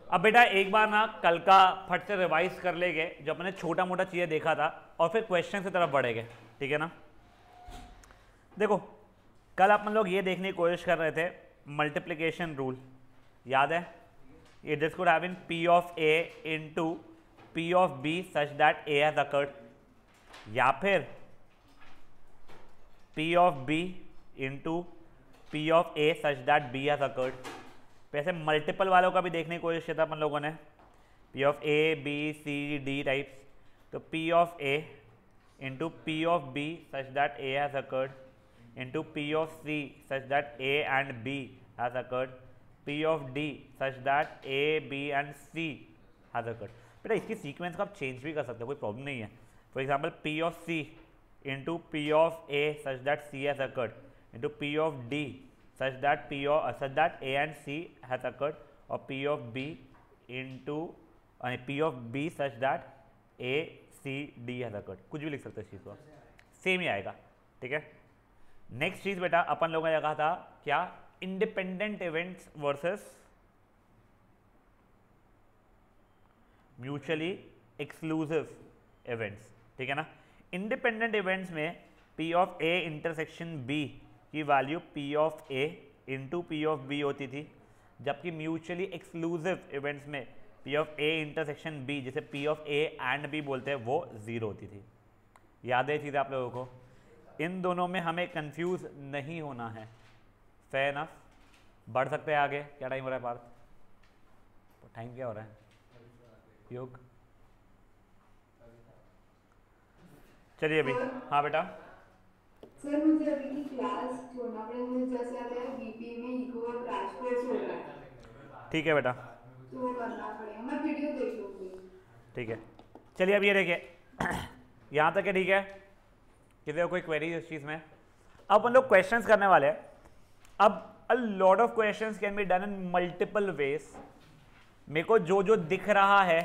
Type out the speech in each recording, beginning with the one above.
अब बेटा एक बार ना कल का फट से रिवाइज कर लेंगे जो अपने छोटा मोटा चीज़ें देखा था और फिर क्वेश्चन की तरफ बढ़ेंगे, ठीक है ना। देखो कल अपन लोग ये देखने की कोशिश कर रहे थे मल्टीप्लिकेशन रूल, याद है? ये this could have been P of A into P of B such that A has occurred, या फिर P of B into P of A such that B has occurred. वैसे मल्टीपल वालों का भी देखने की कोशिश किया था अपन लोगों ने, P of A B C D types, तो P of A into P of B such that A has occurred into P of C such that A and B has occurred, P of D such that A B and C has occurred. बेटा इसकी sequence को आप change भी कर सकते हो, कोई problem नहीं है। For example P of C into P of A such that C has occurred into P of D such that A and C has occurred, और P of B into P of B such that A C D has occurred। कुछ भी लिख सकते हो इस चीज़ को, same ही आएगा, ठीक है। नेक्स्ट चीज़ बेटा अपन लोगों ने कहा था क्या, independent events versus mutually exclusive events, ठीक है ना। इंडिपेंडेंट इवेंट्स में P of A intersection B की value P of A into P of B होती थी, जबकि म्यूचुअली एक्सक्लूसिव इवेंट्स में P of A intersection B, जिसे P of A and B बोलते हैं, वो 0 होती थी। याद है चीज़ आप लोगों को? इन दोनों में हमें कंफ्यूज नहीं होना है, फेयर इनफ। बढ़ सकते हैं आगे। क्या टाइम हो रहा है पार्थ? टाइम क्या हो रहा है? योग चलिए अभी। हाँ बेटा सर मुझे अभी की क्लास छोड़ना पड़ेगा, मुझे जैसे आता है बीपी में इको और क्रैश कोर्स हो रहा है। ठीक है बेटा, तो वो करना पड़ेगा, मैं वीडियो देख लूँगी। ठीक है चलिए अब ये देखिए यहाँ तक है, ठीक है। किसी को कोई क्वेरी इस चीज़ में? अब हम लोग क्वेश्चंस करने वाले हैं। अब a lot of questions can be done in multiple ways. मेरे को जो जो दिख रहा है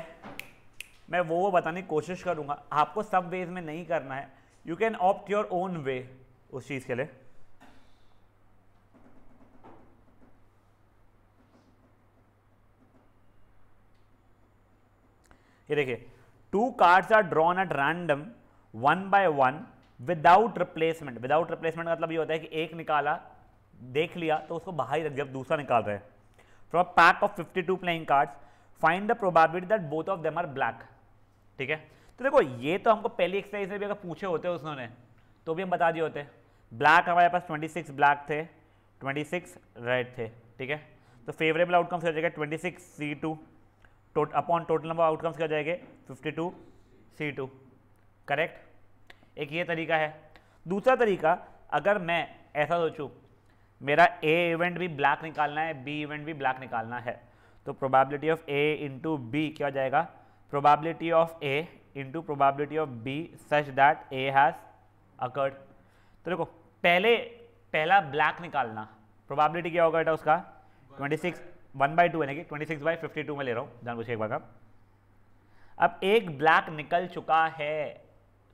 मैं वो बताने की कोशिश करूँगा, आपको सब वेज में नहीं करना है। You can opt your own way उस चीज़ के लिए। ये देखिए, 2 cards are drawn at random 1 by 1 without replacement. Without replacement का मतलब ये होता है कि एक निकाला, देख लिया तो उसको बाहर ही रख दिया, दूसरा निकाल रहे हैं। From pack of 52 playing cards find the probability that both of them are black, ठीक है। तो देखो ये तो हमको पहली एक्सरसाइज में भी अगर पूछे होते उसने तो भी हम बता दिए होते। ब्लैक हमारे पास 26 ब्लैक थे, 26 रेड थे, ठीक है। तो फेवरेबल आउटकम्स हो जाएगा 26 C2 upon total number outcomes क्या जाएंगे 52 C2, करेक्ट। एक ये तरीका है। दूसरा तरीका, अगर मैं ऐसा सोचूं मेरा A इवेंट भी ब्लैक निकालना है, B इवेंट भी ब्लैक निकालना है, तो probability of A into B क्या हो जाएगा, probability of A into probability of B such that A has occurred. तो देखो पहला ब्लैक निकालना, प्रोबेबिलिटी क्या होगा बेटा उसका 26 1/2 है ना, कि 26/52 में ले रहा हूँ जान पूछे एक बार का। अब एक ब्लैक निकल चुका है,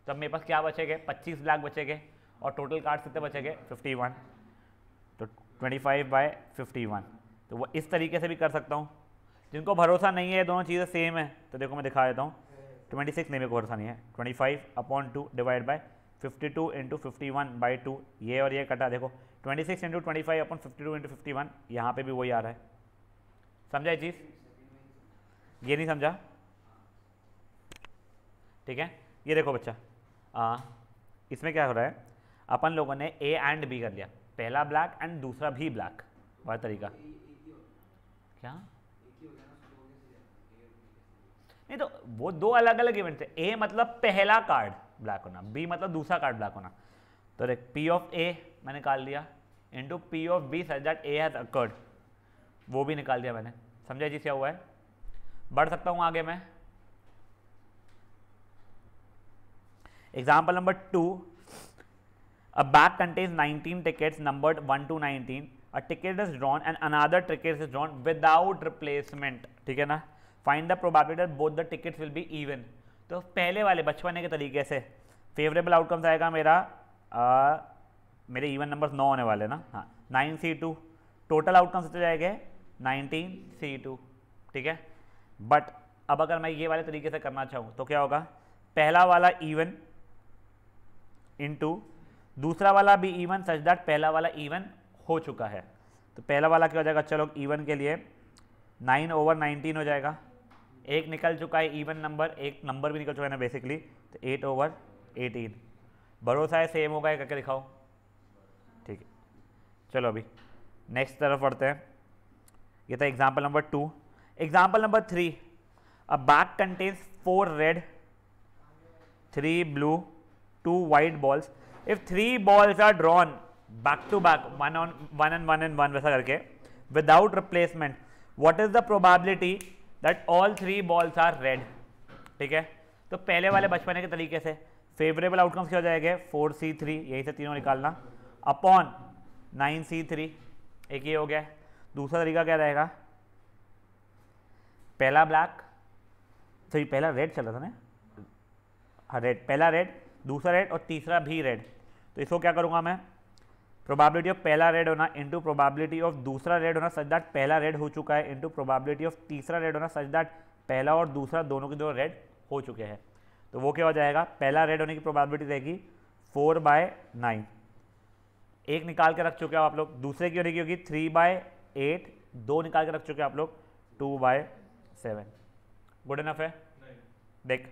तब मेरे पास क्या बचेंगे 25 ब्लैक बचेंगे, और टोटल कार्ड कितने बचेंगे 51, तो 25/51। तो वो इस तरीके से भी कर सकता हूँ। जिनको भरोसा नहीं है दोनों चीज़ें सेम है तो देखो मैं दिखा देता हूँ। 26 नहीं, मेरे को भरोसा नहीं है, 25/2 डिवाइड बाय 52 इंटू 51/2, ये और ये कटा, देखो 26 इंटू 25/52 इंटू 51, यहाँ पे भी वही आ रहा है। समझा ये चीज़? ये नहीं समझा? ठीक है, ये देखो बच्चा, इसमें क्या हो रहा है, अपन लोगों ने A एंड B कर लिया, पहला ब्लैक एंड दूसरा भी ब्लैक, वह तरीका क्या नहीं, तो वो दो अलग अलग इवेंट थे। A मतलब पहला कार्ड ब्लैक होना, B मतलब दूसरा कार्ड ब्लैक होना। तो देख P ऑफ A मैंने निकाल लिया into P of B such that A has occurred, वो भी निकाल दिया मैंने। समझा जी क्या हुआ है? बढ़ सकता हूं आगे मैं। Example number 2, a bag contains 19 tickets numbered 1 to 19, a ticket is drawn and another ticket is drawn without replacement, ठीक है ना। find the probability that both the tickets will be even। तो पहले वाले बचपने के तरीके से फेवरेबल आउटकम्स आएगा मेरा, मेरे इवन नंबर्स 9 होने वाले ना, हाँ 9C2, टोटल आउटकम्स हो जाएंगे 19C2, ठीक है। बट अब अगर मैं ये वाले तरीके से करना चाहूँ तो क्या होगा, पहला वाला इवन इनटू दूसरा वाला भी इवन सच दैट पहला वाला इवन हो चुका है। तो पहला वाला क्या हो जाएगा, चलो इवन के लिए 9/19 हो जाएगा, एक निकल चुका है इवन नंबर, एक नंबर भी निकल चुका है ना बेसिकली, तो 8/18। भरोसा है सेम होगा करके दिखाओ, ठीक है। चलो अभी नेक्स्ट तरफ बढ़ते हैं। ये था example number 2। Example number 3, a bag contains 4 red 3 blue 2 white balls. If 3 balls are drawn back to back, one and one वैसा करके without replacement, what is the probability that all 3 balls are red? ठीक है, तो पहले वाले बचपने के तरीके से फेवरेबल आउटकम्स क्या हो जाएंगे, 4C3, यही से तीनों निकालना, अपॉन 9C3, एक ये हो गया। दूसरा तरीका क्या रहेगा, पहला ब्लैक, सही पहला रेड चल रहा था ना, हाँ रेड, पहला रेड, दूसरा रेड और तीसरा भी रेड। तो इसको क्या करूंगा मैं, प्रोबेबिलिटी ऑफ पहला रेड होना इनटू प्रोबेबिलिटी ऑफ दूसरा रेड होना सच दैट पहला रेड हो चुका है इनटू प्रोबेबिलिटी ऑफ तीसरा रेड होना सच दैट पहला और दूसरा दोनों के दो रेड हो चुके हैं। तो वो क्या हो जाएगा, पहला रेड होने की प्रोबेबिलिटी रहेगी 4/9, एक निकाल के रख चुके हो आप लोग। दूसरे की होने की होगी 3/8, दो निकाल के रख चुके हो आप लोग, 2/7। गुड इनफ है। देख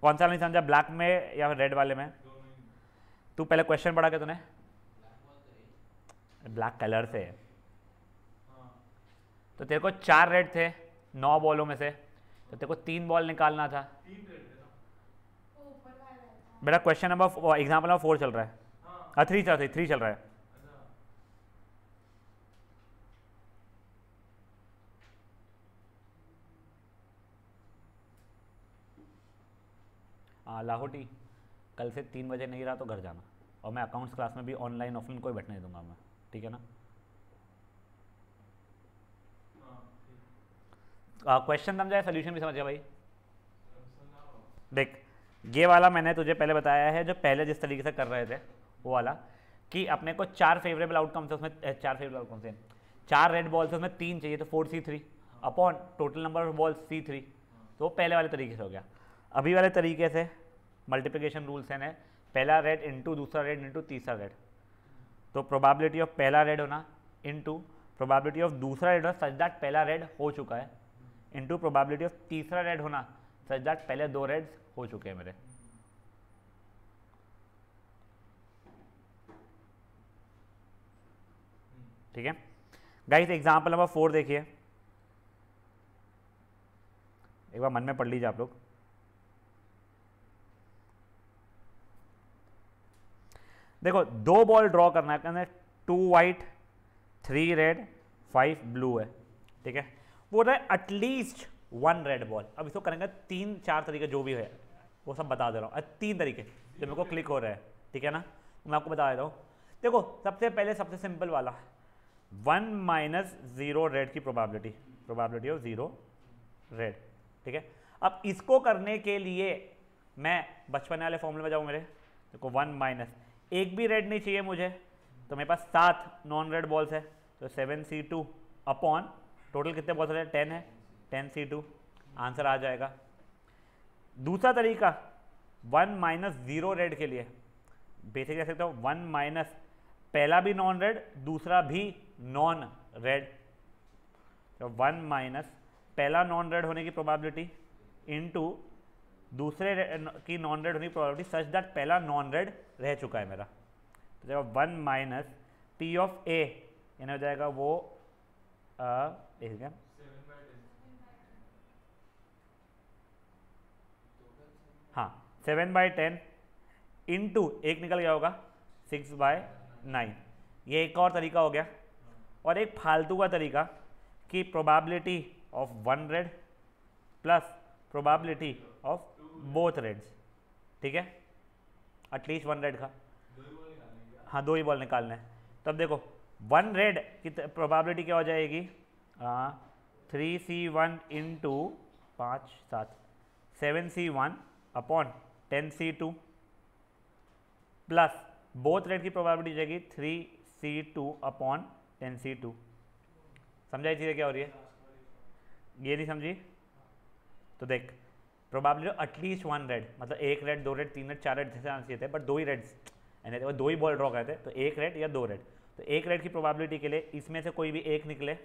कौन सा नहीं समझा, ब्लैक में या रेड वाले में? तू पहले क्वेश्चन पढ़ा के तूने, ब्लैक कलर से है। तो तेरे को 4 रेड थे 9 बॉलों में से, तो तेरे को 3 बॉल निकालना था। बेटा क्वेश्चन नंबर एग्जाम्पल नंबर 4 चल रहा है, हाँ 3 चल रहा है। लाहौटी कल से 3 बजे नहीं रहा तो घर जाना, और मैं अकाउंट्स क्लास में भी ऑनलाइन ऑफलाइन कोई बैठने नहीं दूंगा मैं, ठीक है ना। क्वेश्चन समझा है, सोल्यूशन भी समझ गया भाई। देख ये वाला मैंने तुझे पहले बताया है, जो पहले जिस तरीके से कर रहे थे वो वाला, कि अपने को 4 फेवरेबल आउटकम्स है उसमें, 4 फेवरेबल आउटकम्स हैं, 4 रेड बॉल्स है उसमें 3 चाहिए, तो 4C3 upon total number of balls C3, तो वो पहले वाले तरीके से हो गया। अभी वाले तरीके से मल्टीप्लिकेशन रूल्स हैं, पहला रेड इनटू दूसरा रेड इनटू तीसरा रेड, तो प्रोबेबिलिटी ऑफ पहला रेड होना इनटू प्रोबेबिलिटी ऑफ दूसरा रेड होना सच दैट पहला रेड हो चुका है इनटू प्रोबेबिलिटी ऑफ तीसरा रेड होना सच दैट पहले 2 रेड्स हो चुके हैं मेरे। ठीक है गाइस, एग्जांपल नंबर 4 देखिए, एक बार मन में पढ़ लीजिए आप लोग। देखो 2 बॉल ड्रॉ करना है, कहना 2 वाइट 3 रेड 5 ब्लू है, ठीक है। वो रहा है एटलीस्ट 1 रेड बॉल। अब इसको करेंगे 3-4 तरीके जो भी है वो सब बता दे रहा हूँ, 3 तरीके जो मेरे को क्लिक हो रहे हैं, ठीक है ना, मैं आपको बता देता हूँ। देखो सबसे पहले सबसे सिंपल वाला 1 - 0 रेड की प्रोबेबिलिटी ऑफ 0 रेड, ठीक है। अब इसको करने के लिए मैं बचपन वाले फॉर्मूले में जाऊँ मेरे, देखो 1 - एक भी रेड नहीं चाहिए मुझे, तो मेरे पास 7 नॉन रेड बॉल्स है, तो 7C2 अपॉन टोटल कितने बॉल्स है, 10 है, 10C2 आंसर आ जाएगा। दूसरा तरीका 1 - 0 रेड के लिए बेसिक कह सकता हूँ 1 - पहला भी नॉन रेड दूसरा भी नॉन रेड, तो 1 - पहला नॉन रेड होने की प्रोबेबिलिटी इनटू दूसरे की नॉन रेड होने की प्रोबेबिलिटी सच दैट पहला नॉन रेड रह चुका है मेरा। तो जब 1 - P ऑफ A यानी हो जाएगा वो हाँ 7/10 इंटू एक निकल गया होगा 6/9, ये एक और तरीका हो गया। और एक फालतू का तरीका कि probability of 1 red plus probability of both reds, ठीक है, एटलीस्ट 1 रेड का, हाँ 2 ही बॉल निकालना है। तब देखो 1 रेड की प्रोबेबिलिटी क्या हो जाएगी, 3C1 into 5 7 7C1 upon 10C2 plus both red की प्रोबेबिलिटी जाएगी 3C2 अपॉन 10C2। समझाई चीज़ें क्या हो रही है, ये नहीं समझी? तो देख प्रोबेबिलिटी एटलीस्ट वन रेड, मतलब एक रेड, दो रेड, तीन रेड, चार रेड जैसे आना चाहिए थे, बट दो ही रेड्स यानी वो दो ही बॉल ड्रॉ करते, तो एक रेड या दो रेड। तो एक रेड की प्रोबेबिलिटी के लिए इसमें से कोई भी एक निकले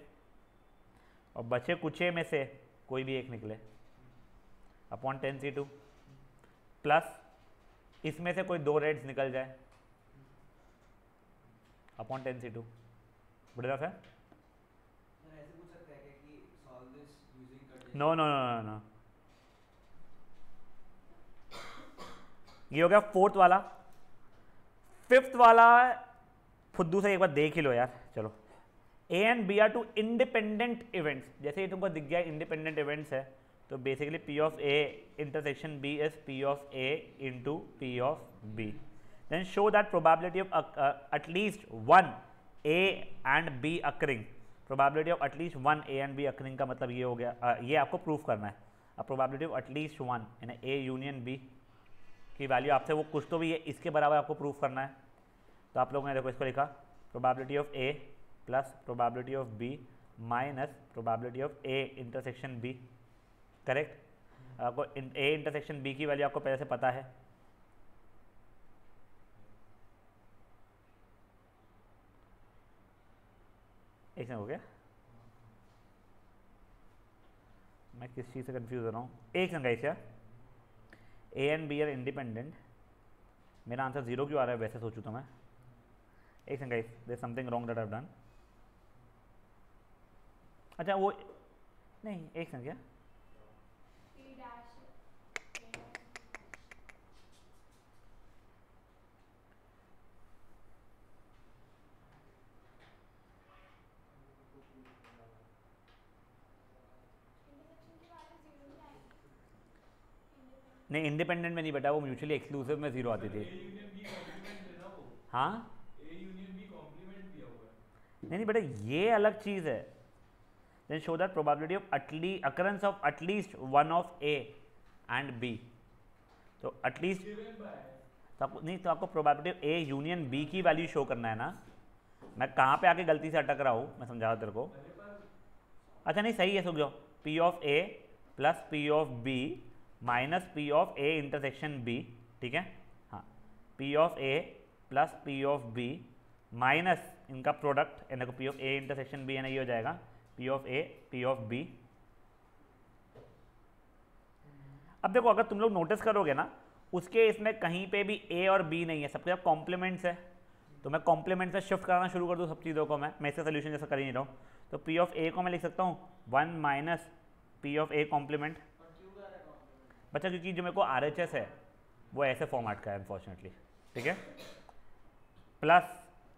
और बचे कुचे में से कोई भी एक निकले अपॉन 10c2 प्लस इसमें से कोई दो रेड्स निकल जाए अपॉन 10c2। गुड इनफ है? No no no no no, ये हो गया फोर्थ वाला। फिफ्थ वाला फुद्दू से एक बार देख ही लो यार। चलो, A and B are two independent events. जैसे ये तुमको दिख गया इंडिपेंडेंट इवेंट्स है, तो basically P of A intersection B is P of A into P of B. Then show that probability of at least one A and B occurring. Probability of at least one A and B occurring का मतलब ये हो गया, ये आपको proof करना है। अब प्रोबेबिलिटी ऑफ एटलीस्ट वन यानी ए यूनियन बी की वैल्यू आपसे वो कुछ तो भी है, इसके बराबर आपको प्रूफ करना है। तो आप लोगों ने देखो इसको लिखा probability of A plus probability of B minus probability of A intersection B. Correct? आपको ए इंटरसेक्शन बी की वैल्यू आपको पहले से पता है। एक सेकंड हो गया, मैं किस चीज़ से कंफ्यूज हो रहा हूँ। एक second guys, A and B are independent. मेरा आंसर जीरो क्यों आ रहा है वैसे सोचूं तो मैं। एक second guys, there is something wrong that I have done. अच्छा वो नहीं, एक सेकंड, क्या नहीं, इंडिपेंडेंट में नहीं बेटा, वो म्यूचुअली एक्सक्लूसिव में जीरो आती थी। हाँ नहीं नहीं बेटा, ये अलग चीज़ है। Then show that probability of occurrence of at least one of A and B. तो एटलीस्ट तो आपको नहीं, तो आपको probability of A union B की वैल्यू शो करना है ना। मैं कहाँ पे आके गलती से अटक रहा हूँ, मैं समझा रहा तेरे को। अच्छा नहीं सही है, सुन जाओ, P of A plus P of B minus P of A intersection B. ठीक है, हाँ, P of A plus P of B minus इनका प्रोडक्ट यानी P of A intersection B, यानी ये हो जाएगा P of A P of B. अब देखो अगर तुम लोग नोटिस करोगे ना, उसके इसमें कहीं पे भी ए और बी नहीं है, सबके सब कॉम्प्लीमेंट्स है। तो मैं कॉम्प्लीमेंट से शिफ्ट कराना शुरू कर दूँ सब चीज़ों को। मैं इसका सोल्यूशन जैसा कर ही नहीं रहा हूँ। तो पी ऑफ ए को मैं लिख सकता हूँ one minus P of A complement. बच्चा क्योंकि जो मेरे को आर एच एस है वो ऐसे फॉर्मेट का है अनफॉर्चुनेटली। ठीक है, plus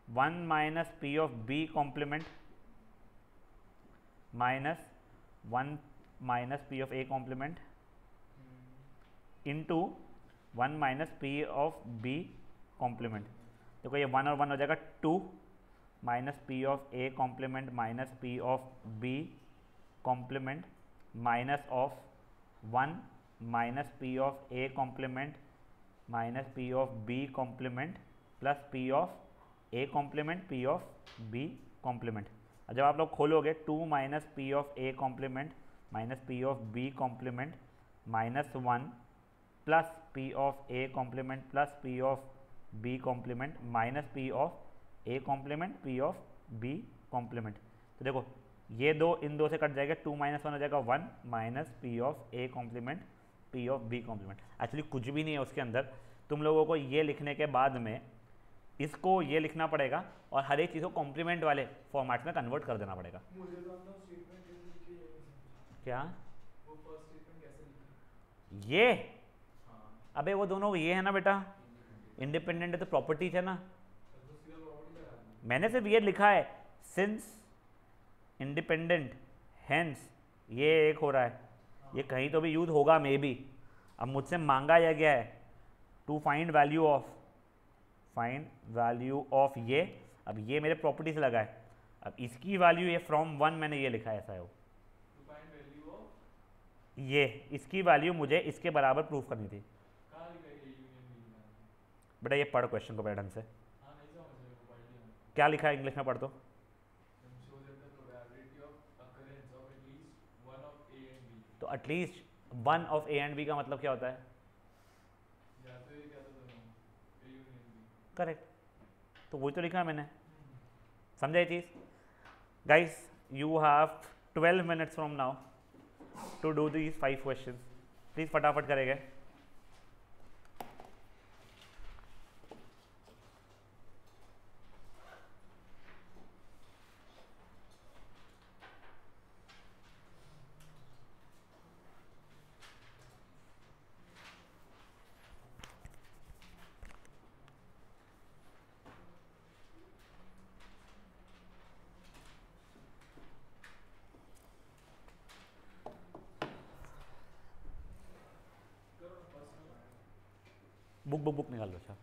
one minus P of B complement minus one minus P of A complement into one minus P of B complement. देखो ये वन और वन हो जाएगा two minus P of A complement minus P of B complement minus of one minus P of A complement minus P of B complement plus P of A complement P of B complement. और जब आप लोग खोलोगे to minus P of A complement minus P of B complement minus one plus P of A complement plus P of B complement minus P of A complement P of B complement. तो देखो ये दो इन दो से cut जाएगा, two minus one हो जाएगा one minus P of A complement P of B complement. Actually कुछ भी नहीं है उसके अंदर, तुम लोगों को ये लिखने के बाद में इसको ये लिखना पड़ेगा और हर एक चीज़ को कॉम्प्लीमेंट वाले फॉर्मेट में कन्वर्ट कर देना पड़ेगा। क्या ये? अबे वो दोनों ये है ना बेटा, इंडिपेंडेंट है तो प्रॉपर्टीज है ना। मैंने सिर्फ ये लिखा है सिंस इंडिपेंडेंट हेंस ये एक हो रहा है, ये कहीं तो भी यूज होगा मे बी। अब मुझसे मांगा यह गया है टू फाइंड वैल्यू ऑफ ये। अब ये मेरे प्रॉपर्टी से लगा है, अब इसकी वैल्यू ये फ्रॉम वन मैंने ये लिखा है, ऐसा है वो। ये इसकी वैल्यू मुझे इसके बराबर प्रूफ करनी थी। बेटा ये पढ़ क्वेश्चन को बेटा ढंग से। क्या लिखा है इंग्लिश में, पढ़ तो। तो at least one of A and B का मतलब क्या होता है? करेक्ट, तो वही तो लिखा है मैंने, समझा ये चीज़? Guys you have 12 minutes from now to do these 5 question, please फटाफट करेंगे। बुक निकाल लो, अच्छा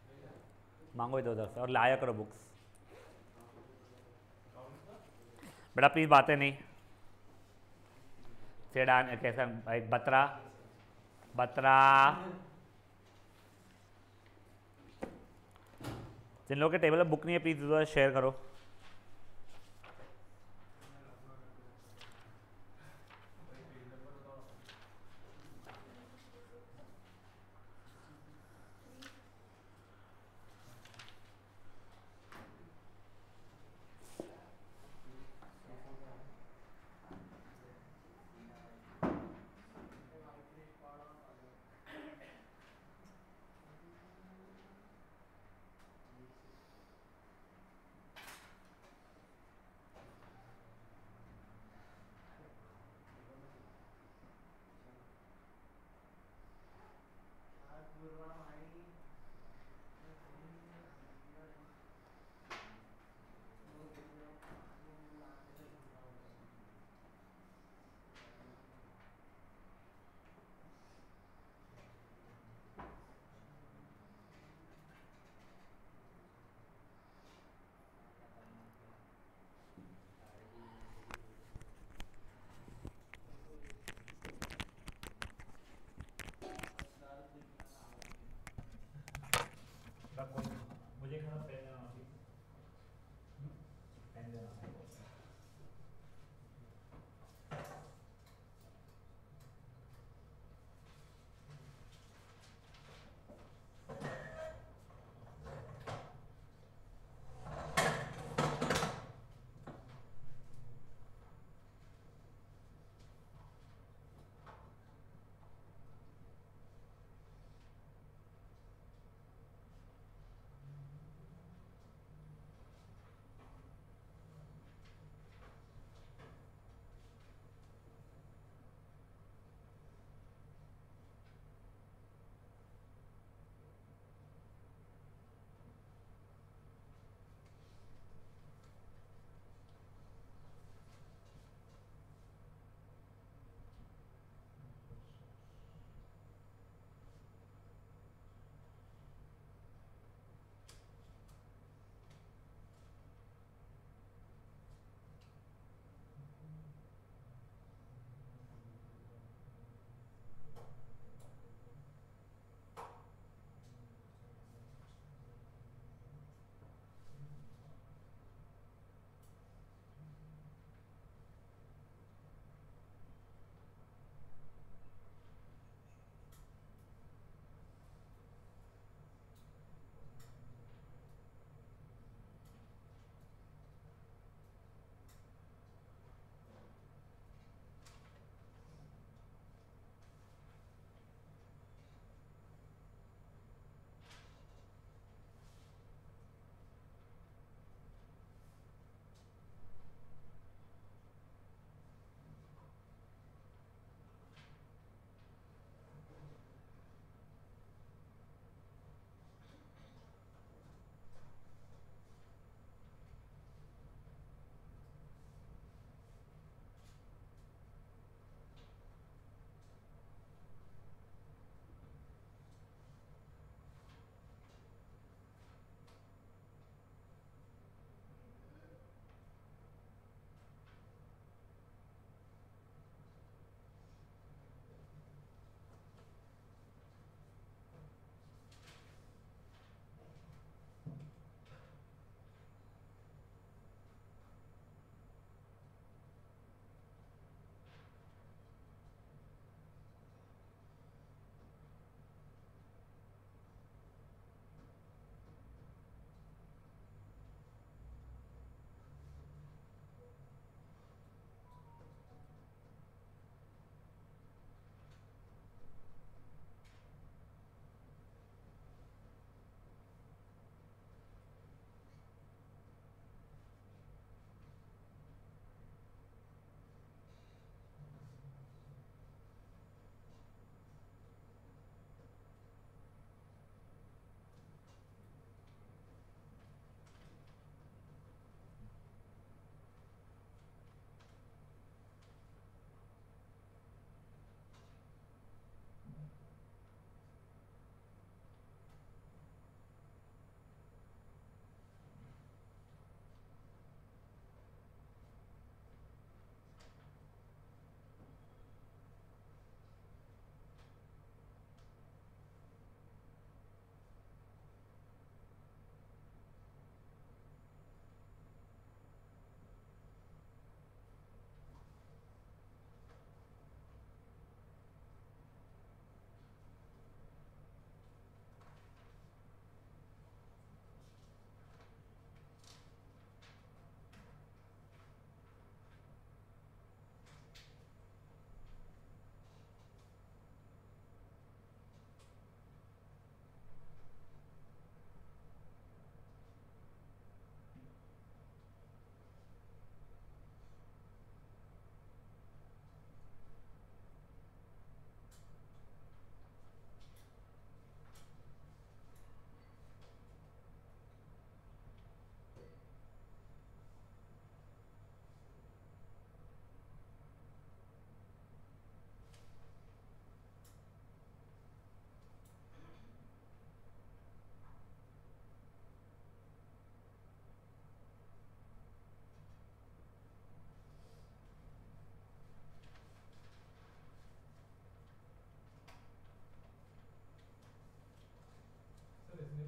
मांगो इधर उधर से और लाया करो बुक्स। बेटा प्लीज़ बातें नहीं, सेडान कैसा एक बतरा जिन लोगों के टेबल में बुक नहीं है प्लीज़ उधर शेयर करो।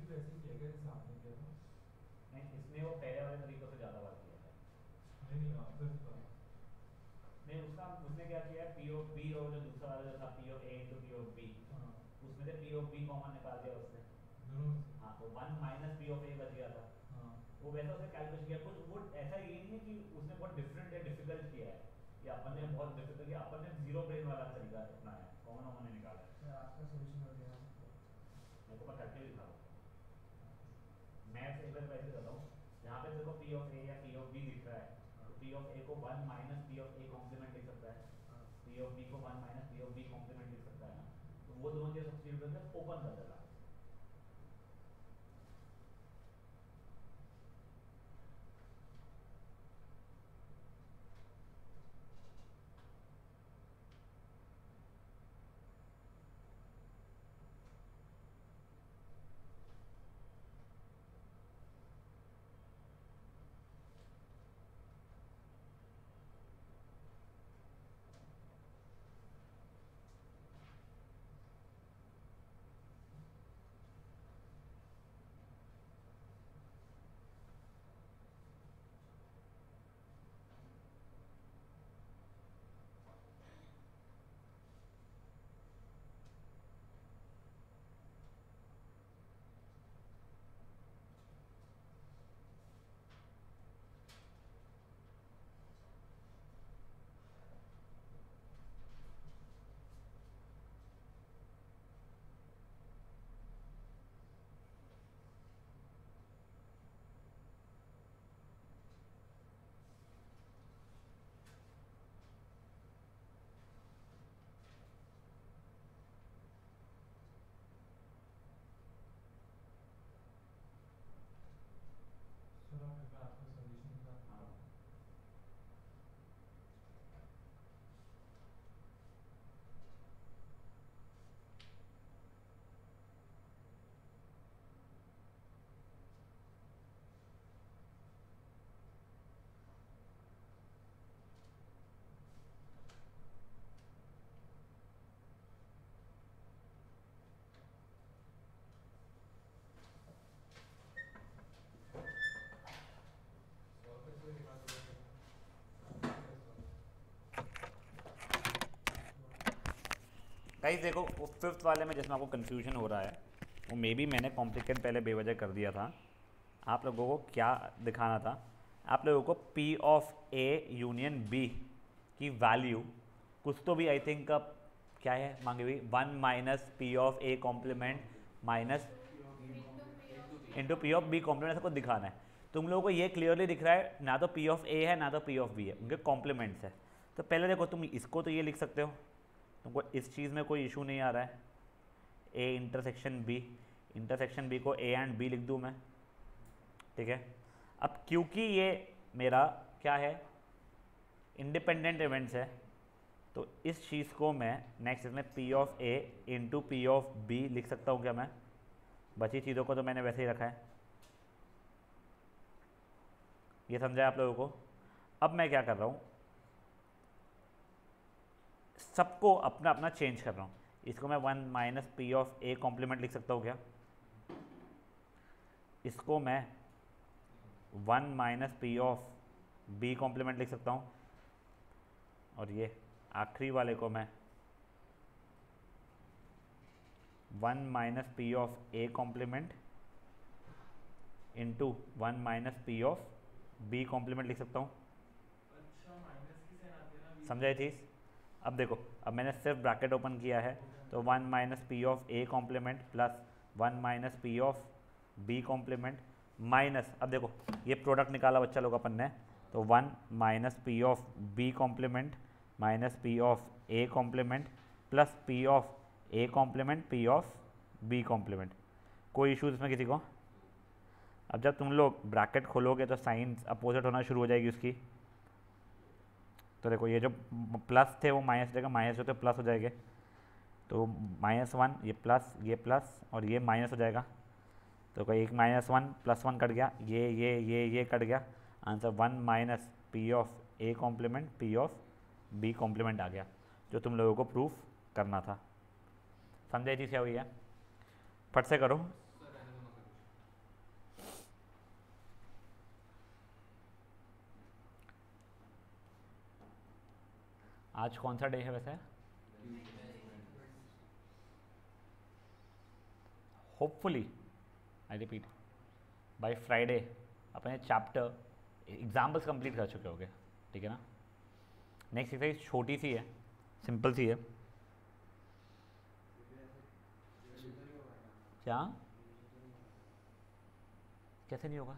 भी वैसे ही किया गया जैसे आपने किया था? नहीं, इसने वो पहले वाले तरीकों से ज़्यादा बार किया था। नहीं फिफ्थ वाला। नहीं, उसका उसने क्या किया, पी ऑफ बी और जो दूसरा वाला जो था P of A into P of B, हाँ उसमें से पी ऑफ बी कॉमन निकाल दिया उसने। दोनों में से। हाँ, तो वन माइनस पी ऑफ ए बच गया था। हाँ वो वैसा उसने कैलकुलेट किया, कुछ वो ऐसा ये नहीं है कि उसने बहुत डिफरेंट या डिफिकल्ट किया है, या अपन ने बहुत डिफिकल्ट किया, अपन ने जीरो ब्रेन वाला तरीका अपनाया, कॉमन कॉमन ने निकाला है। सर आपका सॉल्यूशन कर देना। मेरे को मैं करके दिखा रहा हूँ, मैं एक बार वैसे करता हूँ, यहाँ पे देखो पी ऑफ ए या पी ऑफ बी दिख रहा है, तो पी ऑफ ए को one minus P of A complement लिख सकता है, पी ऑफ बी को one minus P of B complement लिख सकता है ना, तो वो दोनों चीज़ सब्स्टिट्यूट करके ओपन कर देगा। सर आप एक बार आपका सॉल्यूशन बता हाँ, और कैसे दिखा दो। गाइस देखो, वो फिफ्थ वाले में जिसमें आपको कन्फ्यूजन हो रहा है, वो मे बी मैंने कॉम्प्लिकेट पहले बेवजह कर दिया था। आप लोगों को क्या दिखाना था, आप लोगों को P of A union B की वैल्यू कुछ तो भी आई थिंक क्या है मांगी हुई, one minus P of A complement minus into P of B complement, ऐसा कुछ दिखाना है। तुम लोगों को ये क्लियरली दिख रहा है, ना तो पी ऑफ ए है ना तो पी ऑफ बी है, उनके कॉम्प्लीमेंट्स है। तो पहले देखो, तुम इसको तो ये लिख सकते हो, तुमको इस चीज़ में कोई इशू नहीं आ रहा है। ए इंटरसेक्शन बी को ए एंड बी लिख दूँ मैं, ठीक है। अब क्योंकि ये मेरा क्या है, इंडिपेंडेंट इवेंट्स है, तो इस चीज़ को मैं नेक्स्ट इसमें P of A into P of B लिख सकता हूँ क्या मैं? बची चीज़ों को तो मैंने वैसे ही रखा है। ये समझा आप लोगों को? अब मैं क्या कर रहा हूँ, सबको अपना अपना चेंज कर रहा हूँ। इसको मैं one minus P of A complement लिख सकता हूँ क्या? इसको मैं one minus P of B complement लिख सकता हूँ, और ये आखिरी वाले को मैं one minus P of A complement into one minus P of B complement लिख सकता हूँ। अच्छा माइनस की साइन आती है ना। समझा ये चीज़? अब देखो, अब मैंने सिर्फ ब्रैकेट ओपन किया है, तो one minus P of A complement plus one minus P of B complement minus, अब देखो ये प्रोडक्ट निकाला बच्चा लोग अपन ने, तो one minus P of B complement minus P of A complement plus P of A complement P of B complement. कोई इशूज़ इसमें किसी को? अब जब तुम लोग ब्रैकेट खोलोगे तो साइन अपोजिट होना शुरू हो जाएगी उसकी। तो देखो, ये जो प्लस थे वो माइनस देगा, माइनस जो थे प्लस हो जाएंगे, तो माइनस वन, ये प्लस और ये माइनस हो जाएगा। तो कोई एक minus one plus one cut गया, ये कट गया, answer one minus P of A complement P of B complement आ गया, जो तुम लोगों को प्रूफ करना था। समझे चीज़ क्या हुई है? फट से करो। सर रहने दो ना सर। आज कौन सा डे है वैसे? Hopefully, I repeat, by Friday अपने चैप्टर एग्जाम्पल्स कंप्लीट कर चुके होगे, ठीक है ना। नेक्स्ट एक्सरसाइज छोटी सी है, सिंपल सी है। क्या? कैसे नहीं होगा?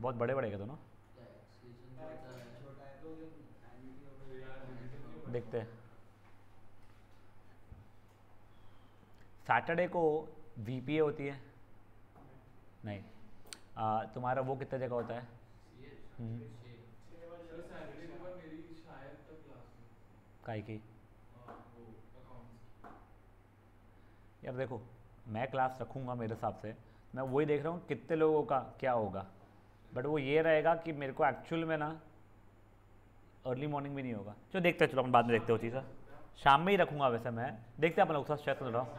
बहुत बड़े बड़े के दोनों, देखते हैं। सैटरडे को वीपीए होती है नहीं, तुम्हारा वो कितने जगह होता है? काहे की? यार देखो, मैं क्लास रखूँगा मेरे हिसाब से, मैं वही देख रहा हूँ कितने लोगों का क्या होगा, बट वो ये रहेगा कि मेरे को एक्चुअल में ना अर्ली मॉर्निंग भी नहीं होगा। चलो देखते हैं, चलो अपन बाद में देखते हो चीज़, शाम में ही रखूँगा वैसे मैं, देखते हैं अपन लोग साथ स्ट्रेस कर रहा हूँ।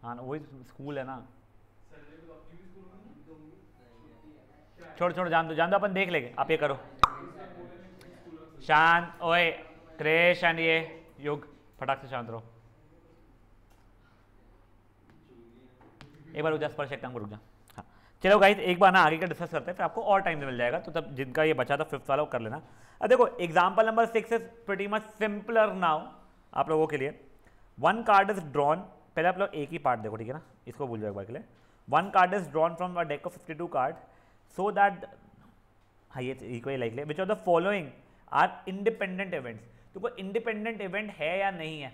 हाँ वही स्कूल है ना, छोड़ छोड़ जान दो अपन देख लेंगे, आप ये करो। शांत, ओए क्रेश एंड ये युग, फटाक से शांत रहो। एक बार रुक जा, स्पर्श एक टाइम रुक जा। हाँ चलो गाइस, एक बार ना आगे का डिस्कस करते हैं, फिर आपको और टाइम मिल जाएगा, तो तब जिनका ये बचा था 5th वाला वो कर लेना। अब देखो example number 6 is pretty much simpler now आप लोगों के लिए। वन कार्ड इज ड्रॉन, पहले आप लोग एक ही पार्ट देखो, ठीक है ना, इसको भूल जाओ एक बार के लिए। One card is drawn from a deck of 52 card so that, हाँ ये equally likely, which of the following are independent events. तो कोई इंडिपेंडेंट इवेंट है या नहीं है?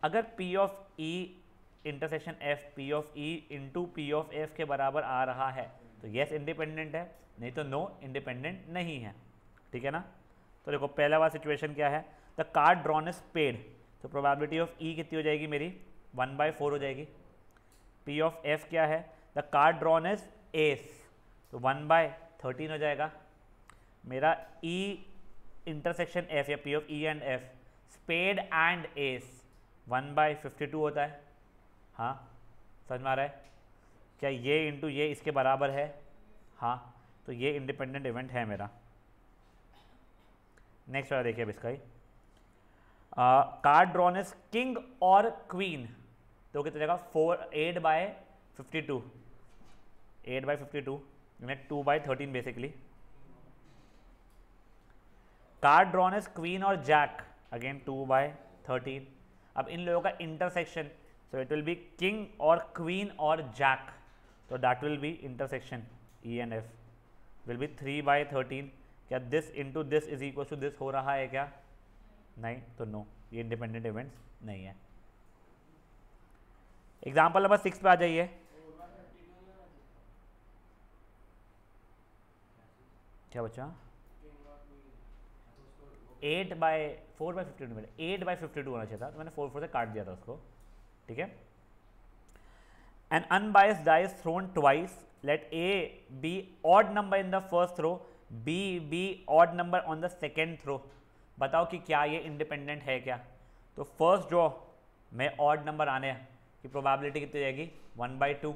अगर P of E intersection F P of E into P of F के बराबर आ रहा है तो येस इंडिपेंडेंट है, नहीं तो नो इंडिपेंडेंट नहीं है, ठीक है ना। तो देखो पहला वाला सिचुएशन क्या है, the card drawn is paid, तो प्रोबेबिलिटी ऑफ ई कितनी हो जाएगी मेरी 1/4 हो जाएगी। पी ऑफ एफ क्या है, the card drawn is ace, तो 1/13 हो जाएगा। मेरा ई इंटरसेक्शन एफ या P of E and F spade and ace 1/52 होता है। हाँ समझ में आ रहा है? क्या ये इंटू ये इसके बराबर है? हाँ, तो ये इंडिपेंडेंट इवेंट है मेरा। नेक्स्ट वाला देखिए अब इसका ही, कार्ड ड्रॉन इज किंग और क्वीन, तो कितनी जगह 8/52, 8/52 2/13 basically. Card drawn is queen और जैक, अगेन 2/13। अब इन लोगों का intersection, so it will be king और queen और jack, so that will be intersection E and F will be 3/13। क्या this into this is equal to this हो रहा है क्या? नहीं, तो no, ये इंडिपेंडेंट इवेंट्स नहीं है। एग्जाम्पल नंबर 6 पे आ जाइए। क्या बचा? 4/52 8/52 होना चाहिए था, तो मैंने 4 से काट दिया था उसको, ठीक है। An unbiased die is thrown twice, let A be odd number in the first throw, B be odd number on the second throw. बताओ कि क्या ये इंडिपेंडेंट है क्या? तो फर्स्ट ड्रॉ में ऑड नंबर आने की प्रोबेबिलिटी कितनी जाएगी 1/2।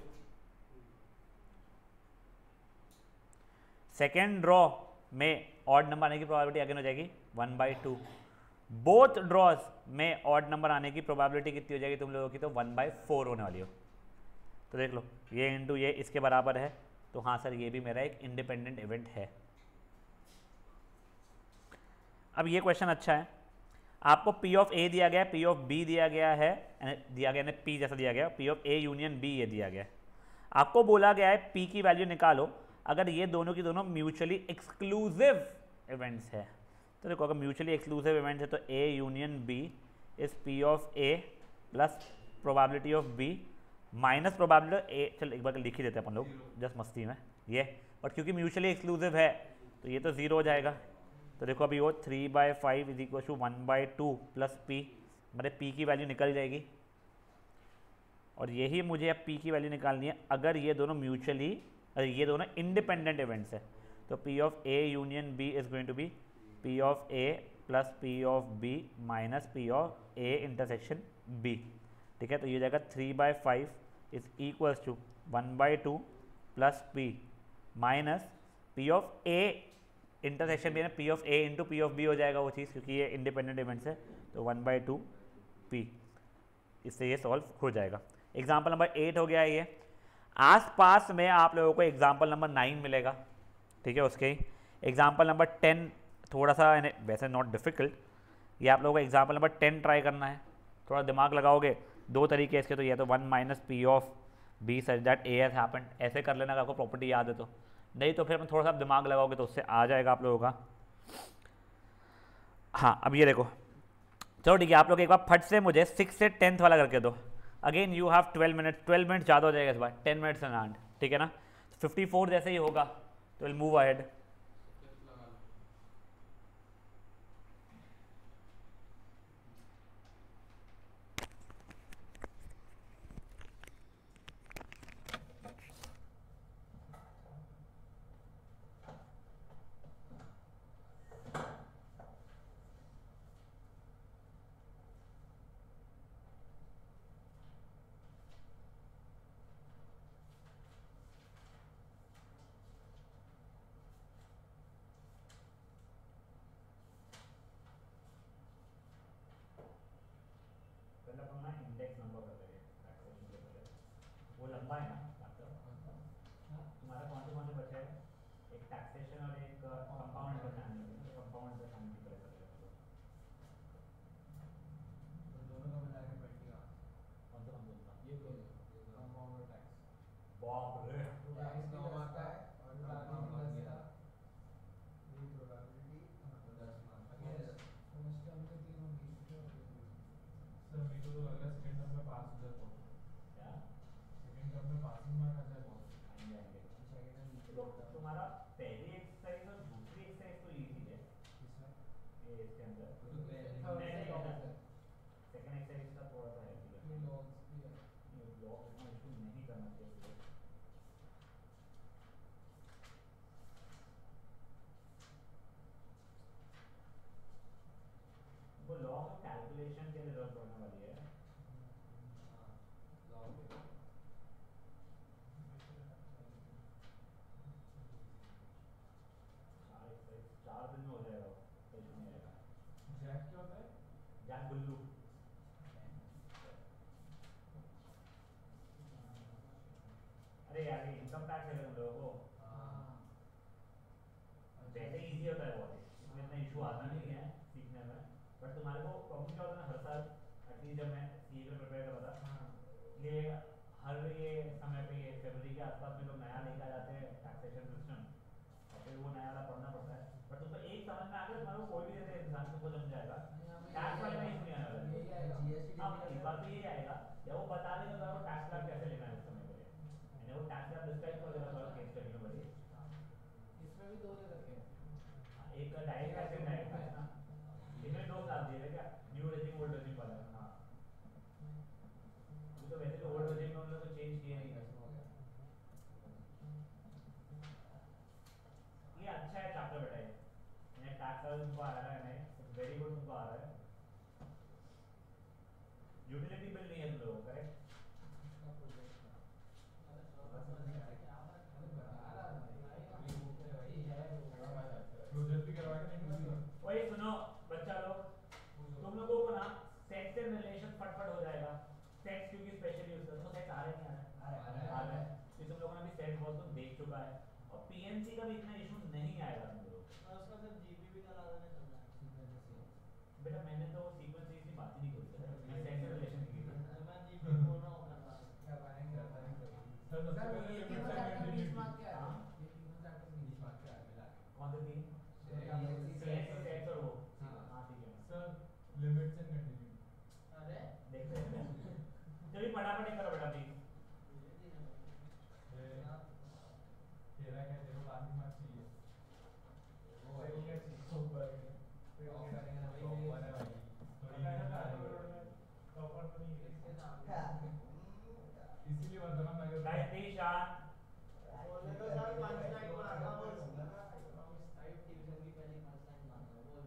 सेकेंड ड्रॉ में ऑड नंबर आने की प्रोबेबिलिटी अगेन हो जाएगी 1/2। बोथ ड्रॉज में ऑड नंबर आने की प्रोबेबिलिटी कितनी हो जाएगी तुम लोगों की? तो 1/4 होने वाली हो। तो देख लो ये इंटू ये इसके बराबर है, तो हाँ सर ये भी मेरा एक इंडिपेंडेंट इवेंट है। अब ये क्वेश्चन अच्छा है, आपको पी ऑफ ए दिया गया है, पी ऑफ बी दिया गया है, दिया गया पी जैसा दिया गया, P of A union B ये दिया गया है। आपको बोला गया है पी की वैल्यू निकालो अगर ये दोनों की दोनों म्यूचुअली एक्सक्लूसिव इवेंट्स है। तो देखो अगर म्यूचुअली एक्सक्लूसिव इवेंट है तो A union B is P of A plus probability of B minus probability A. चल एक बार लिख ही देते हैं अपन लोग जस्ट मस्ती में ये, बट क्योंकि म्यूचुअली एक्सक्लूसिव है तो ये तो 0 हो जाएगा। तो देखो अभी वो 3/5 is equal to 1/2 plus P, मेरे पी की वैल्यू निकल जाएगी। और यही मुझे अब पी की वैल्यू निकालनी है अगर ये दोनों म्यूचुअली, ये दोनों इंडिपेंडेंट इवेंट्स है। तो P of A union B is going to be P of A plus P of B minus P of A intersection B, ठीक है। तो ये जाएगा 3/5 is equals to 1/2 plus P minus P of A intersection भी है ना, P of A into P of B हो जाएगा वो चीज़, क्योंकि ये इंडिपेंडेंट इवेंट्स है, तो 1/2 पी, इससे ये सॉल्व हो जाएगा। एग्जाम्पल नंबर 8 हो गया ये। आसपास में आप लोगों को एग्जाम्पल नंबर 9 मिलेगा, ठीक है, उसके एग्जाम्पल नंबर 10 थोड़ा सा वैसे नॉट डिफिकल्ट, ये आप लोगों को एग्जाम्पल नंबर 10 ट्राई करना है, थोड़ा दिमाग लगाओगे। दो तरीके इसके, तो ये तो 1 minus P of B such that A has happened, ऐसे कर लेना, आपको प्रॉपर्टी याद है तो, नहीं तो फिर हम थोड़ा सा दिमाग लगाओगे तो उससे आ जाएगा आप लोगों का। हाँ अब ये देखो, चलो ठीक है, आप लोग एक बार फट से मुझे 6 से 10th वाला करके दो। Again you have 12 minute, 12 minute ज़्यादा हो जाएगा इस बार, 10 मिनट्स इन हैंड, ठीक है ना। 54 जैसे ही होगा तो will move ahead. Index number कर देंगे टैक्सेशन के पहले, वो लंबा है ना तुम्हारा, कौन से बचे हैं, एक टैक्सेशन और एक compound interest annual, compound interest annual की तरह कर लेते हैं, दोनों का मिला के 20 का। कौन सा कंपाउंड, ये कंपाउंड और टैक्स, बाप रे, टैक्स कम आता है और प्रोबेबिलिटी 10 का, ये प्रोबेबिलिटी 10 मार्क्स का। फर्स्ट टर्म के 3 और तीसरे सर मेरे को तो लग रहा है सेकंड टर्म में पास हो जाए बहुत, क्या सेकंड टर्म में पासिंग मार्क आ जाए बहुत। आएंगे, तो तुम्हारा पहली एक्सरसाइज और दूसरी एक्सरसाइज तो इजी है, ये इसके अंदर सेकंड एक्सरसाइज का थोड़ा सा है, ये लॉग्स भी है, ये ब्लॉक इतना इशू नहीं करना चाहिए, वो लॉग कैलकुलेशन के लिए जरूरत पड़ने वाली है। चार दिन में हो जाएगा, कोई इशू नहीं आएगा। जैक क्या होता है? जैक गुल्लू, अरे यार ये इनकम टैक्स है तुम लोगों को, वैसे इजी होता है बहुत, इसमें इतना इशू आता नहीं है सीखने में, बट तुम्हारे को प्रॉब्लम क्या होता है ना, हर साल एटलीस्ट जब मैं सीए का प्रिपेयर कर रहा था, ये हर ये समय पे ये फरवरी के आसपास में लोग नया लेकर आ जाते हैं टैक्सेशन सिस्टम, और फिर वो नया वाला पढ़ना पड़ता है, बट तुमको एक समझ में आ गया, तुम्हारे को कोई भी जैसे इंसान तुमको समझ जाएगा, टैक्स वाले में इशू नहीं आने वाला। हाँ इस बार तो यही आएगा, या वो बता देगा तुम्हारे को टैक्स स्लैब कैसे लेना है उस समय के लिए, यानी वो टैक्स स्लैब डिस्क्राइब कर देगा तुम्हारा केस स्टडी में बढ़िए। इसमें भी दो ले रखे हैं, एक डायरेक्ट टैक्स है, डायरेक्ट टैक्स ना, इनमें दो क्लास दिए थे क्या, न्यू रेजिम ओल्ड रेजिम वाला। हाँ तो वैसे तो ओल्ड रेजिम में उन लोग को चेंज किए नहीं, ये अच्छा है चैप्टर बेटा, ये टैक्स वाला तुमको आ रहा है नहीं, वेरी गुड तुमको आ रहा है। यूटिलिटी बिल नहीं है तुम लोगों, करेक्ट, प्रोजेक्ट भी करवा के नहीं मिली। ओए सुनो बच्चा लोग, तुम लोगों को ना सेट्स एंड रिलेशन फटफट हो जाएगा, सेट्स क्योंकि स्पेशली यूज करते हो, सेट्स आ रहे नहीं आ रहे, तो तुम लोगों ने भी सेट बहुत कुछ देख चुका है, और पीएनसी का भी इतना इशू नहीं आएगा तुम लोगों को। उसका सिर्फ जीपी भी करा देना चल रहा है। बेटा मैंने तो सीक्वेंस सीरीज की बात ही नहीं करी है, मैं सेट एंड रिलेशन की थी। तो मैं जीपी बोल रहा हूँ करवा दे। करवाएंगे सर, सबसे पहले ये लिमिट तीनों चैप्टर सेकंड 20 मार्क के आ हाँ? रहे हैं, ये तीनों चैप्टर 20 मार्क के आ रहे हैं। कौन से तीन, सेट्स और वो, हाँ ठीक है सर लिमिट्स एंड कंटिन्यू, अरे देखते हैं चलिए फटाफट करो बेटा प्लीज। मुझे तीनों तेरा क्या, तेरे को पासिंग मार्क्स चाहिए, वो है क्या चीज ऊपर टॉप करेंगे ना, टॉपर है भाई, थोड़ी टॉपर तो नहीं इसके है, नाम इसीलिए बता रहा मैं गाइस प्लीज शांत, बोलने को सर पंच लाइन मारना, वो इकोनॉमिक्स टाइप डिवीजन की पहली पंच लाइन मारना, बोल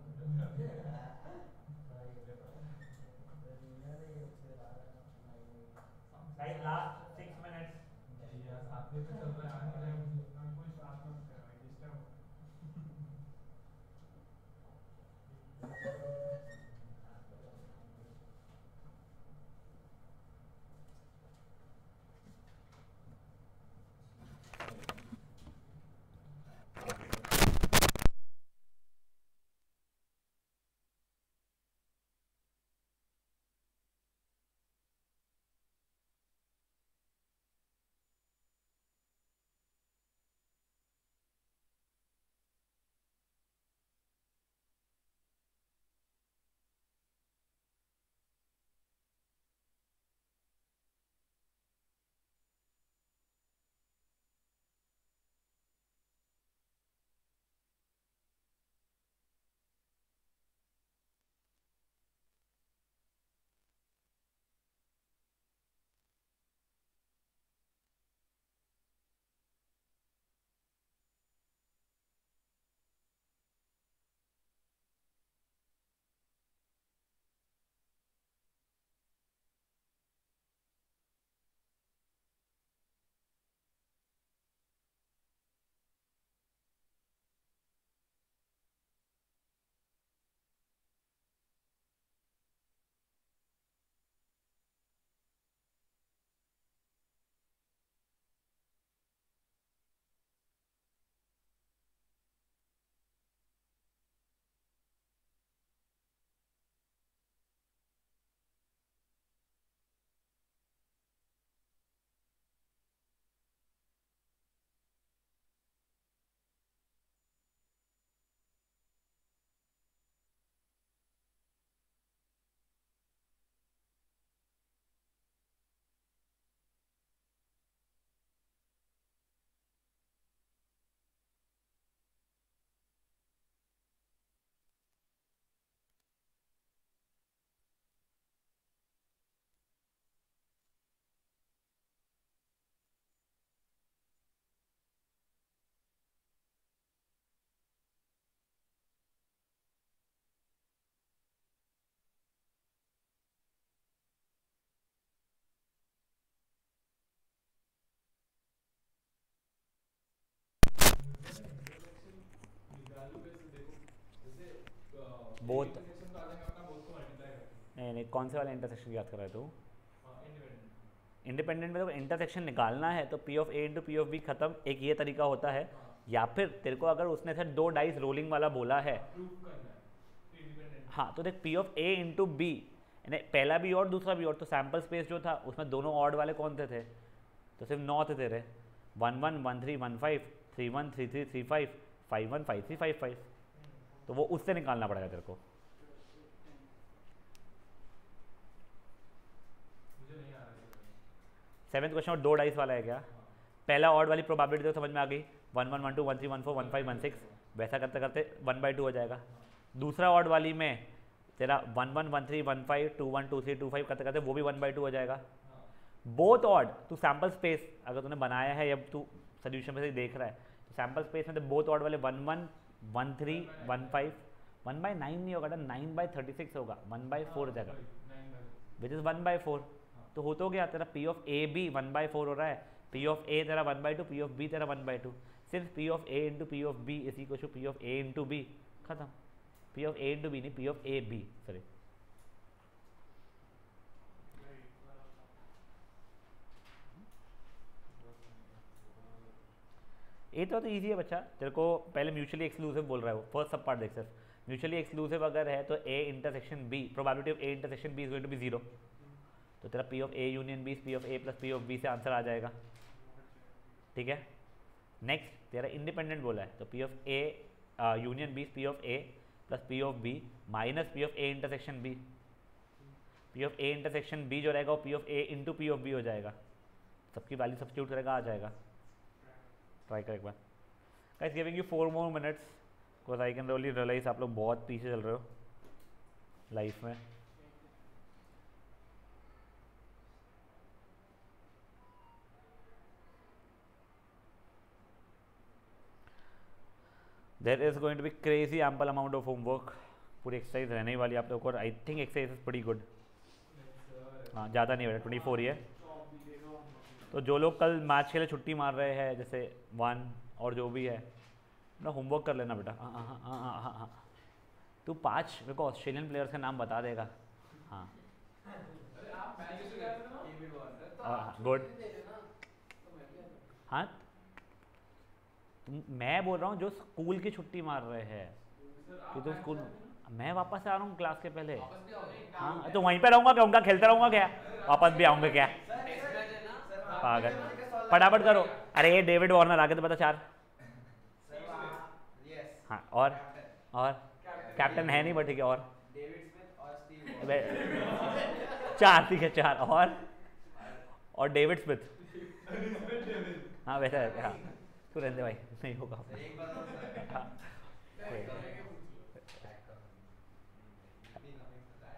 Both. इंटरसेक्शन तो आ जाएगा अपना बोथ को मल्टीप्लाई करके। नहीं नहीं, कौन से वाले इंटरसेक्शन याद कर रहा है तू? इंडिपेंडेंट। इंडिपेंडेंट में तो इंटरसेक्शन निकालना है तो P of A into P of B खत्म। एक ये तरीका होता है, या फिर तेरे को अगर उसने से 2 डाइस रोलिंग वाला बोला है, प्रूव करना है इंडिपेंडेंट। हाँ, तो देख P of A into B, पहला भी और दूसरा भी और, तो सैम्पल स्पेस जो था उसमें दोनों ऑड वाले कौन थे? तो सिर्फ 9 थे तेरे, 1 1 1 3 1 5 3 1 3 3 3 5 5 1 5 3 5 5, तो वो उससे निकालना पड़ेगा तेरे को। मुझे नहीं आ रहा है। 7th क्वेश्चन और 2 डाइस वाला है क्या? पहला ऑड वाली प्रोबेबिलिटी तो समझ में आ गई, 1 1 1 2 1 3 1 4 1 5 1 6, वैसा करते करते 1/2 हो जाएगा। दूसरा ऑड वाली में तेरा 1 1 1 3 1 5 2 1 2 3 2 5 करते करते वो भी 1/2 हो जाएगा। बोथ ऑड, तू सैम्पल स्पेस अगर तूने बनाया है या तू सोल्यूशन में से देख रहा है, तो सैम्पल स्पेस में तो बोथ ऑड वाले 1 1 1 3 1 5 1/9 नहीं होगा, 9/36 होगा, 1/4 हो जाएगा, विच इज़ 1/4। तो हो तो गया तेरा पी ऑफ ए बी 1/4 हो रहा है, पी ऑफ ए तेरा 1/2, पी ऑफ बी तेरा 1/2। सिर्फ P of A into P of B is equal to P of A into B, खत्म। P of A into B नहीं, P of A B, sorry. ये तो easy है बच्चा, तेरे को पहले म्यूचुअली एक्सक्लूसिव बोल रहा है वो, फर्स्ट सब पार्ट देख सर। म्यूचुअली एक्सक्लूसिव अगर है तो A intersection B, probability of A intersection B is going to be 0, तो तेरा P of A union B P of A plus P of B से आंसर आ जाएगा, ठीक है। नेक्स्ट तेरा इंडिपेंडेंट बोला है, तो P of A union B P of A plus P of B minus P of A intersection B, P of A intersection B जो रहेगा वो P of A into P of B हो जाएगा, सबकी value substitute करेगा, आ जाएगा। Try कर एक बार। Guys giving you 4 more minutes because I can really realise आप लोग बहुत पीछे चल रहे हो लाइफ में। There is going to be crazy ample amount of homework, पूरी एक्सरसाइज रहने ही वाली आप लोगों को। I think exercise is pretty good, हाँ ज़्यादा नहीं बेटा, 24 ही है। तो जो लोग कल मैच के लिए छुट्टी मार रहे हैं, जैसे 1 और जो भी है, अपना होमवर्क कर लेना बेटा। हाँ हाँ हाँ हाँ हाँ हाँ, तू 5 मेरे को ऑस्ट्रेलियन प्लेयर्स का नाम बता देगा। हाँ गुड। हाँ मैं बोल रहा हूँ जो स्कूल की छुट्टी मार रहे हैं, कि तुम स्कूल, मैं वापस आ रहा हूँ क्लास के पहले। हाँ तो वहीं पे रहूँगा क्या, उनका खेलता रहूँगा क्या, वापस भी आऊँगा क्या? पागल, फटाफट करो। अरे ये डेविड वार्नर आगे तो पता 4। हाँ और कैप्टन है नहीं बट ठीक है, और 4 ठीक है, 4 और डेविड स्मिथ। हाँ वैसा है, हाँ तू रहने भाई, नहीं होगा। हाँ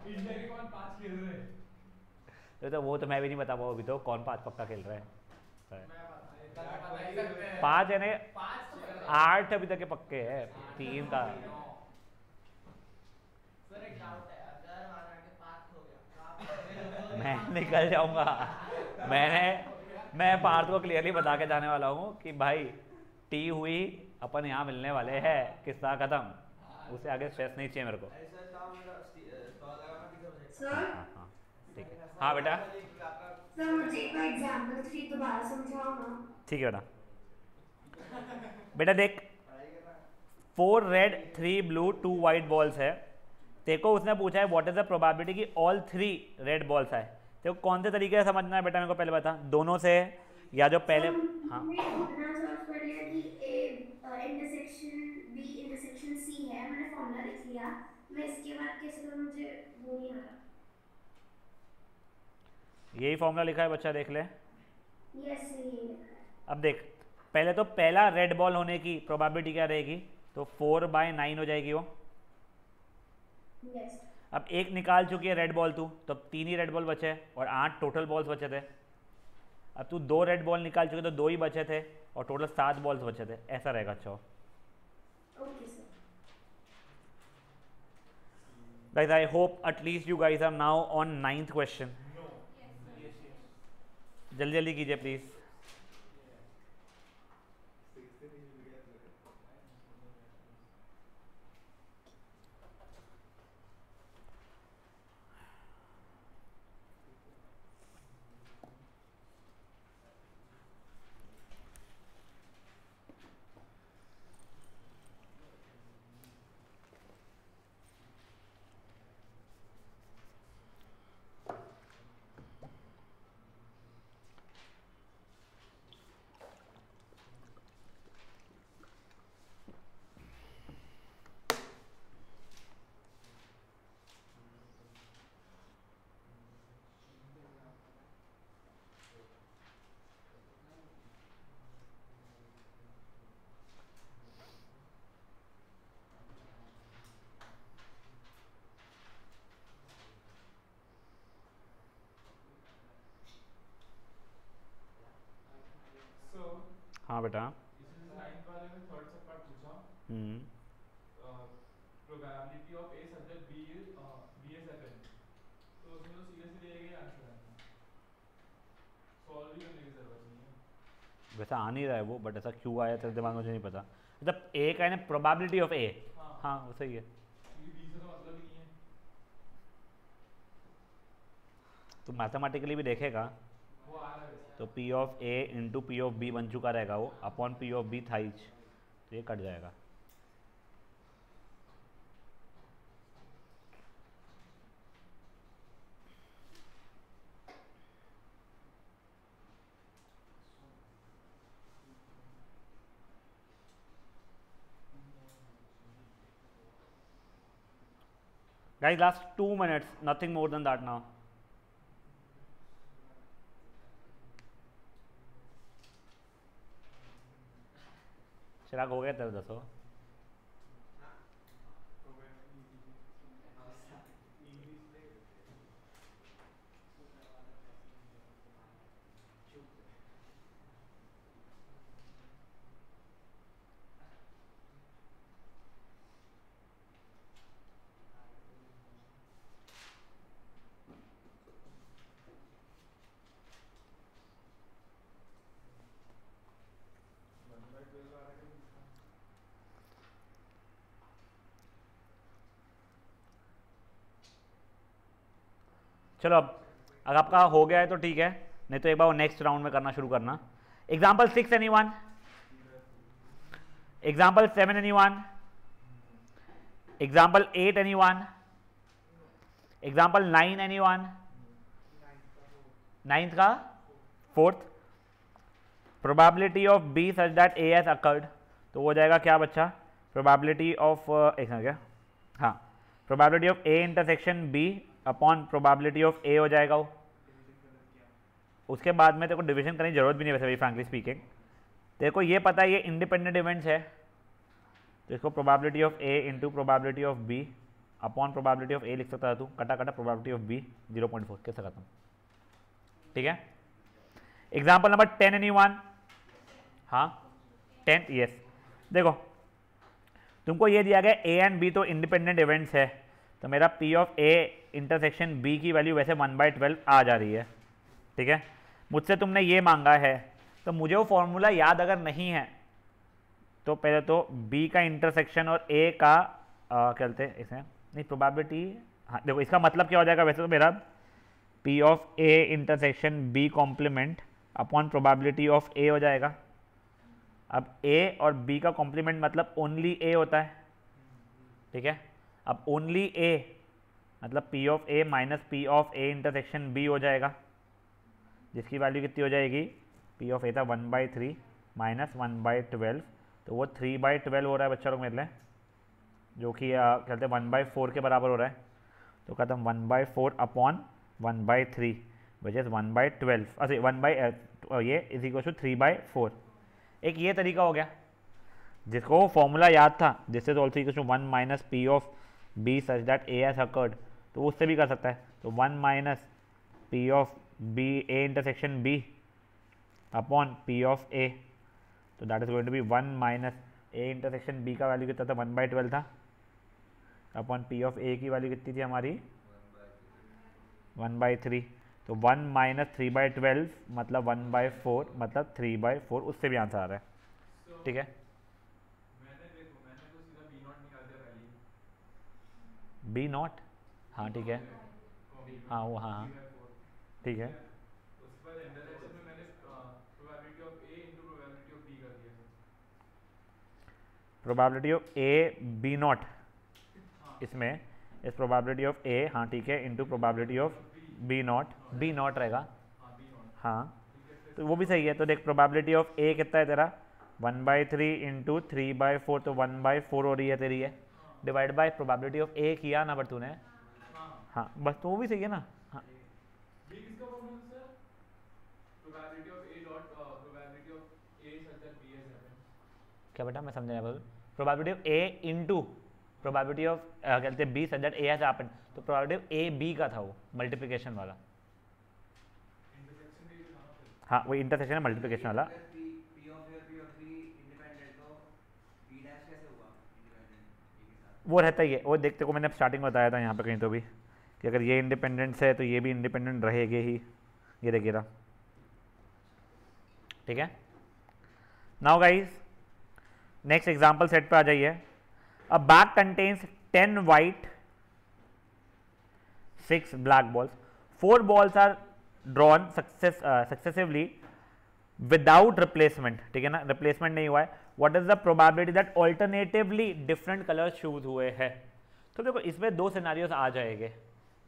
इंडिया के कौन 5 खेल रहे हैं? तो वो तो मैं भी नहीं बता पाऊँ अभी तो कौन 5 पक्का खेल रहा है। बता ही सकते हैं। 5 है ना, 5 8 अभी तक के पक्के है, 3 का। सर एक डाउट है, अगर हमारा के 5 हो गया तो मैं निकल जाऊंगा। मैं पार्थ को क्लियरली बता के जाने वाला हूँ कि भाई टी हुई, अपन यहाँ मिलने वाले हैं, किस्सा खत्म, उससे आगे स्ट्रेस नहीं चाहिए मेरे को। सर हाँ ठीक है, हाँ बेटा सर मुझे एक बार एग्जांपल 3 दोबारा समझाओ ना। ठीक है बेटा देख 4 रेड 3 ब्लू 2 वाइट बॉल्स है, देखो उसने पूछा है व्हाट इज द प्रोबेबिलिटी कि ऑल 3 रेड बॉल्स आए। देखो कौन से तरीके से समझना है बेटा, मेरे को पहले बता, दोनों से या जो पहले। हाँ मैंने सर्च कर लिया कि A intersection B intersection C है, मैंने फॉर्मूला लिख लिया, मैं इसके बाद कैसे करूं, मुझे वो नहीं आ रहा। यही फॉर्मूला लिखा है बच्चा, देख ले। यस यही लिखा है। अब देख पहले तो पहला रेड बॉल होने की प्रोबेबिलिटी क्या रहेगी, तो 4/9 हो जाएगी वो। यस अब एक निकाल चुकी है रेड बॉल तू, तो 3 ही रेड बॉल बचे और 8 टोटल बॉल्स बचे थे। अब तू 2 रेड बॉल निकाल चुके तो 2 ही बचे थे और टोटल 7 बॉल्स बचे थे, ऐसा रहेगा। अच्छा okay sir. Guys I hope at least you guys are now on 9th question। जल्दी जल्दी कीजिए प्लीज। हाँ बेटा। इसमें नाइन्थ वाले में थर्ड सब पार्ट पूछा, probability of A such that B is happen, तो उसमें तो सीधे सीधे एक ही आंसर आएगा, सॉल्व ही करने की जरूरत नहीं है। वैसा आ नहीं रहा है वो, बट ऐसा क्यों आया तेरे दिमाग में मुझे नहीं पता। मतलब ए का है ना प्रोबेबिलिटी ऑफ ए, हाँ वो सही है, क्योंकि बी से तो मतलब ही नहीं है। तो मैथमेटिकली भी देखेगा वो आ रहा है वैसे। तो P of A into P of B बन चुका रहेगा वो, अपॉन पी ऑफ बी थाइज, तो ये कट जाएगा। Guys, last 2 minutes, nothing more than that now. चिराग हो गया तेरे दसो। चलो अब अगर आपका हो गया है तो ठीक है, नहीं तो एक बार नेक्स्ट राउंड में करना शुरू करना। Example 6 anyone, example 7 anyone, example 8 anyone, example 9 anyone, 9th का 4th, probability of B such that A has occurred, तो वो जाएगा क्या बच्चा, प्रोबेबिलिटी ऑफ एक क्या, हाँ probability of A intersection B upon probability of A हो जाएगा वो। उसके बाद में तेरे को डिवीजन करने की जरूरत भी नहीं, वैसे भी फ्रैंकली स्पीकिंग तेरे को ये पता है ये इंडिपेंडेंट इवेंट्स है, तो इसको probability of A into probability of B upon probability of A लिख सकता है तू, कटा कटा प्रोबेबिलिटी ऑफ बी 0.4 कैसे खत्म, ठीक है। एग्जाम्पल नंबर 10 एनीवन, हाँ 10, यस। देखो तुमको ये दिया गया ए एंड बी तो इंडिपेंडेंट इवेंट्स है, तो मेरा P of A intersection B की वैल्यू वैसे 1/12 आ जा रही है, ठीक है। मुझसे तुमने ये मांगा है, तो मुझे वो फॉर्मूला याद अगर नहीं है तो पहले तो बी का इंटरसेक्शन और ए का क्या कहते हैं इसे, नहीं प्रोबेबिलिटी, हाँ देखो इसका मतलब क्या हो जाएगा, वैसे तो मेरा P of A intersection B complement upon probability of A हो जाएगा। अब ए और बी का कॉम्प्लीमेंट मतलब ओनली ए होता है, ठीक है। अब ओनली ए मतलब P of A minus P of A intersection B हो जाएगा, जिसकी वैल्यू कितनी हो जाएगी, पी ऑफ ए था 1/3 माइनस 1/12, तो वो 3/12 हो रहा है बच्चा लोग मेरे लिए, जो कि कहते हैं 1/4 के बराबर हो रहा है, तो कहता हूँ 1/4 अपॉन 1/3 विच इज़ 1/12, अच्छा 1 ये इज इक्वल टू 3/4। एक ये तरीका हो गया जिसको वो फॉर्मूला याद था, जिससे तो also equal to 1 minus P of B such that A has occurred, तो उससे भी कर सकता है, तो 1 minus P of B A intersection B upon P of A, तो that is going to be 1 minus A intersection B का value कितना था 1/12 था, अपॉन पी ऑफ ए की वैल्यू कितनी थी हमारी 1/3, तो 1 माइनस 3/12 मतलब 1/4 मतलब 3/4, उससे भी आंसर आ रहा है, ठीक है। मैंने तो सीधा बी नॉट निकाल दिया पहले ही, बी नॉट, हाँ ठीक है, हाँ वो हाँ हाँ ठीक है। उसके बाद इंटरसेक्शन में मैंने probability of A into probability of B कर दिया, probability of A B not, इसमें इस प्रोबेबिलिटी ऑफ ए, हाँ ठीक है, into probability of B not रहेगा, हाँ तो वो भी सही है। तो देख प्रोबेबिलिटी ऑफ ए कितना है तेरा 1/3 इंटू 3/4, तो 1/4 हो रही है तेरी है, डिवाइड बाय प्रोबेबिलिटी ऑफ ए किया ना बट तूने, हाँ बस तो वो भी सही है ना, हाँ बी किसका formula sir, probability of A dot probability of A such that B has happened, क्या बेटा मैं समझा नहीं, probability of A into probability of कहते हैं B such that A has happened, तो प्रोबेबिलिटी ऑफ ए बी का था वो मल्टीप्लिकेशन वाला, इंटरसेक्शन भी था ना फिर, हाँ वो इंटरसेक्शन है मल्टीप्लिकेशन वाला, पी ऑफ ए और पी ऑफ वो रहता ही है, वो देखते को मैंने स्टार्टिंग में बताया था यहाँ पे कहीं तो भी कि अगर ये इंडिपेंडेंस है तो ये भी इंडिपेंडेंट रहेगी ही। ये देखिए रहा, ठीक है। Now guys next example set पे आ जाइए। A bag contains 10 white 6 black balls, 4 balls are drawn successively without replacement, ठीक है ना, रिप्लेसमेंट नहीं हुआ है। What is the probability that alternatively different colour choose हुए हैं? तो देखो इसमें दो सिनारियोज आ जाएंगे।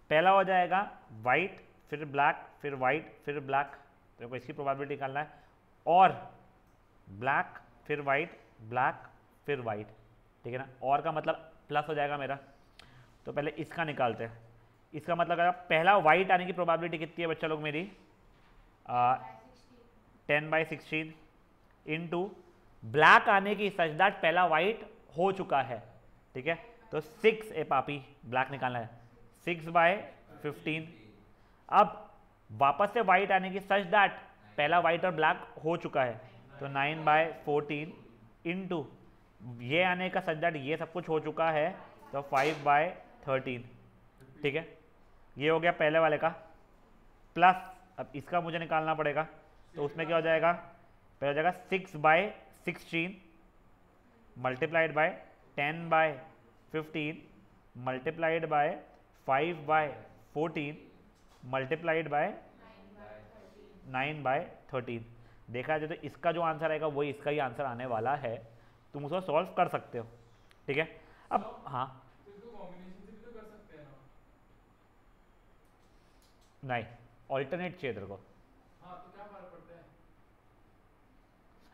पहला हो जाएगा वाइट फिर ब्लैक फिर वाइट फिर ब्लैक, देखो इसकी प्रोबेबिलिटी निकालना है, और ब्लैक फिर वाइट ब्लैक फिर वाइट, ठीक है ना। और का मतलब प्लस हो जाएगा मेरा। तो पहले इसका निकालते हैं। इसका मतलब है पहला वाइट आने की प्रोबेबिलिटी कितनी है बच्चा लोग मेरी? 10/16 इंटू ब्लैक आने की सच दैट पहला वाइट हो चुका है, ठीक है। तो 6 ए पापी ब्लैक निकालना है, 6/15। अब वापस से वाइट आने की सच दैट पहला वाइट और ब्लैक हो चुका है, तो 9/14 इंटू ये आने का सच दैट ये सब कुछ हो चुका है, तो 5/13, ठीक है। ये हो गया पहले वाले का प्लस। अब इसका मुझे निकालना पड़ेगा, तो उसमें क्या हो जाएगा? पहले हो जाएगा 6/16 multiplied by 10/15 multiplied by 5/14 multiplied by 9/13। देखा जाए तो इसका जो आंसर आएगा वही इसका ही आंसर आने वाला है। तुम उसको सॉल्व कर सकते हो, ठीक है। अब हाँ नहीं, ऑल्टरनेट चाहिए तेरे को। तो क्या फर्क पड़ता है?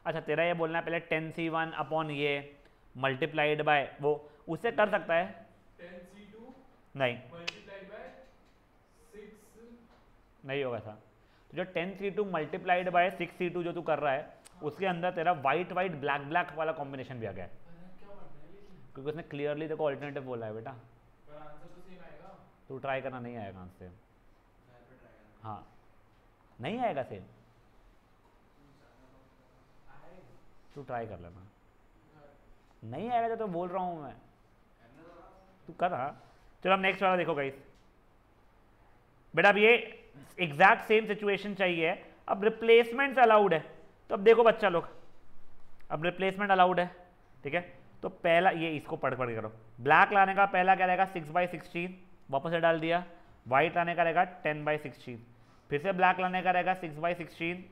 अच्छा तेरा ये बोलना है पहले 10C1 अपॉन ये मल्टीप्लाइड बाय वो, उससे कर सकता है 10C2 नहीं, मल्टीप्लाइड बाय 6 नहीं होगा ऐसा। तो जो 10C2 मल्टीप्लाइड बाय 6C2 जो तू कर रहा है उसके अंदर तेरा वाइट वाइट ब्लैक ब्लैक वाला कॉम्बिनेशन भी आ गया है, क्या बनना है लेकिन? क्योंकि उसने क्लियरली देखो ऑल्टरनेटिव बोला है बेटा। पर आंसर तो सेम आएगा। तू ट्राई करना, नहीं आएगा आंसर। मैं पे ट्राई करना हाँ नहीं आएगा सेम, आएगा। तू ट्राई कर लेना। नहीं आएगा तो बोल रहा हूँ मैं, करने दो ना। तू कर। हाँ चलो अब नेक्स्ट वाला देखो गाइस। बेटा अब ये एग्जैक्ट सेम सिचुएशन चाहिए, अब रिप्लेसमेंट अलाउड है। तो अब देखो बच्चा लोग, अब रिप्लेसमेंट अलाउड है, ठीक है। तो पहला ये इसको पढ़ पढ़ करो। ब्लैक लाने का पहला क्या रहेगा? 6/16 वापस से डाल दिया। वाइट लाने का रहेगा 10/16, फिर से ब्लैक लाने का रहेगा 6/16,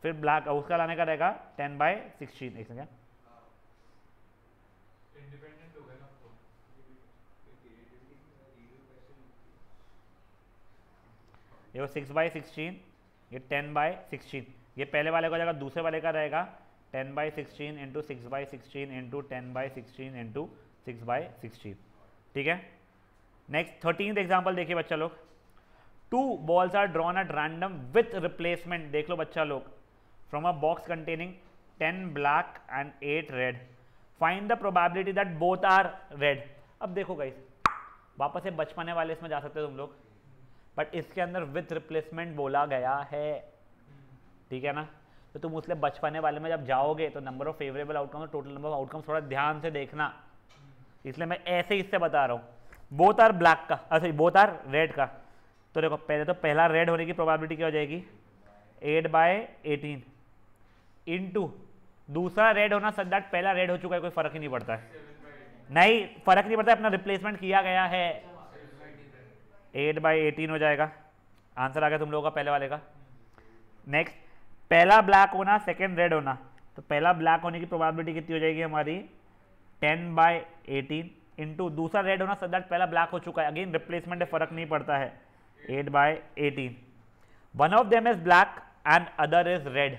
फिर ब्लैक उसका लाने का रहेगा 10/16। एक सेकंड, इंडिपेंडेंट हो गए ना तो। ये 6/16, ये 10/16, ये पहले वाले का जाएगा, दूसरे वाले का रहेगा 10/16 इंटू 6/16 इंटू 10/16 इंटू 6/16, ठीक है। नेक्स्ट 13th एग्जाम्पल देखिए बच्चा लोग। 2 balls are drawn at random with replacement, देख लो बच्चा लोग, from a box containing 10 black and 8 red, find the probability that both are red. अब देखो गाइस, वापस से बचपने वाले इसमें जा सकते हो तुम लोग, बट इसके अंदर विथ रिप्लेसमेंट बोला गया है, ठीक है ना। तो तुम उसके बचपने वाले में जब जाओगे तो नंबर ऑफ फेवरेबल आउटकम और टोटल नंबर ऑफ आउटकम थोड़ा ध्यान से देखना, इसलिए मैं ऐसे ही इससे बता रहा हूँ। बोथ आर ब्लैक का, अच्छा बोथ आर रेड का, तो देखो पहले तो पहला रेड होने की प्रोबेबिलिटी क्या हो जाएगी? 8/18 इंटू दूसरा रेड होना सच दैट पहला रेड हो चुका है, कोई फर्क ही नहीं पड़ता है। नहीं फर्क नहीं पड़ता है, अपना रिप्लेसमेंट किया गया है। 8/18 हो जाएगा, आंसर आ गया तुम लोगों का पहले वाले का। नेक्स्ट, पहला ब्लैक होना सेकेंड रेड होना, तो पहला ब्लैक होने की प्रोबेबिलिटी कितनी हो जाएगी हमारी? 10/18 इंटू दूसरा रेड होना सच दैट पहला ब्लैक हो चुका है, अगेन रिप्लेसमेंट है, फर्क नहीं पड़ता है। 8/18, one of them is black and other is red,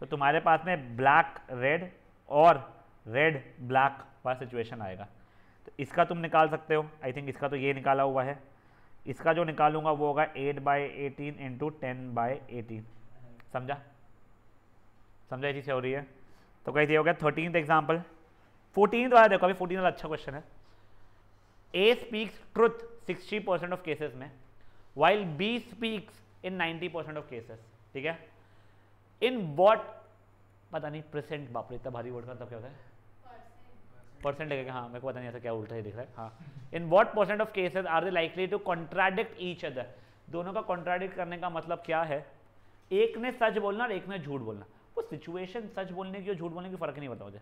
तो तुम्हारे पास में ब्लैक रेड और रेड ब्लैक वाला सिचुएशन आएगा। तो इसका तुम निकाल सकते हो, आई थिंक इसका तो ये निकाला हुआ है, इसका जो निकालूंगा वो होगा 8/18 इंटू 10/18। समझा? समझा ये चीज़ हो रही है? तो कैसे हो गया 13th एग्जाम्पल। 14th वाला देखो, अभी 14th वाला अच्छा क्वेश्चन है। A speaks truth 60% of cases में, while B speaks in 90% of cases, ठीक है। इन वॉट, पता नहीं प्रेजेंट, बाप रे इतना भारी वर्ड का मतलब क्या होता है? परसेंट है क्या? हाँ, मेरे को पता नहीं ऐसा क्या उल्टा ही दिख रहा है। हाँ, in what percent of cases are they likely to contradict each other? दोनों का कॉन्ट्राडिक्ट करने का मतलब क्या है? एक ने सच बोलना और एक ने झूठ बोलना। वो सिचुएशन सच बोलने की और झूठ बोलने की फर्क नहीं पड़ता मुझे,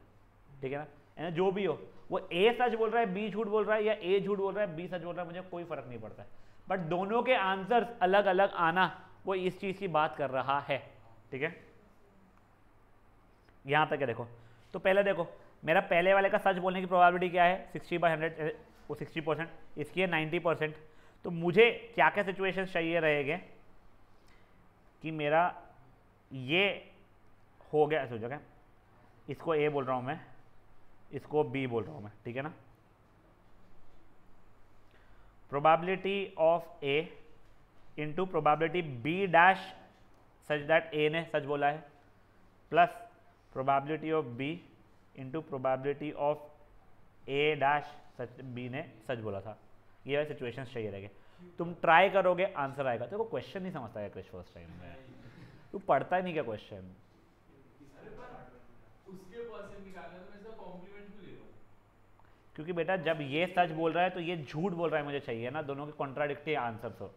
ठीक है ना? यानी जो भी हो, वो ए सच बोल रहा है, बी झूठ बोल रहा है, या ए झूठ बोल रहा है, बी सच बोल रहा है, मुझे कोई फर्क नहीं पड़ता है। बट दोनों के आंसर्स अलग अलग आना, वो इस चीज की बात कर रहा है, ठीक है? यहां तक है। देखो तो पहले देखो, मेरा पहले वाले का सच बोलने की प्रोबेबिलिटी क्या है? 60/100, वो 60%, इसकी है 90%। तो मुझे क्या क्या सिचुएशन चाहिए रहेंगे कि मेरा ये हो गया, सोचो क्या, इसको ए बोल रहा हूं मैं, इसको बी बोल रहा हूं मैं, ठीक है ना? Probability of A into probability B dash such that A ने सच बोला है, plus probability of B into probability of A dash such B ने सच बोला था। ये वाले सिचुएशन चाहिए रहेंगे। तुम ट्राई करोगे, आंसर आएगा। देखो क्वेश्चन नहीं समझता है क्रिश फर्स्ट टाइम में, तू पढ़ता ही नहीं क्या क्वेश्चन? उसके परसेंट निकालना है तो मैं इसका कॉम्प्लीमेंट क्यों ले रहा हूं? क्योंकि बेटा जब ये सच बोल रहा है तो ये झूठ बोल रहा है, मुझे चाहिए ना दोनों के कॉन्ट्राडिक्टरी आंसर। हो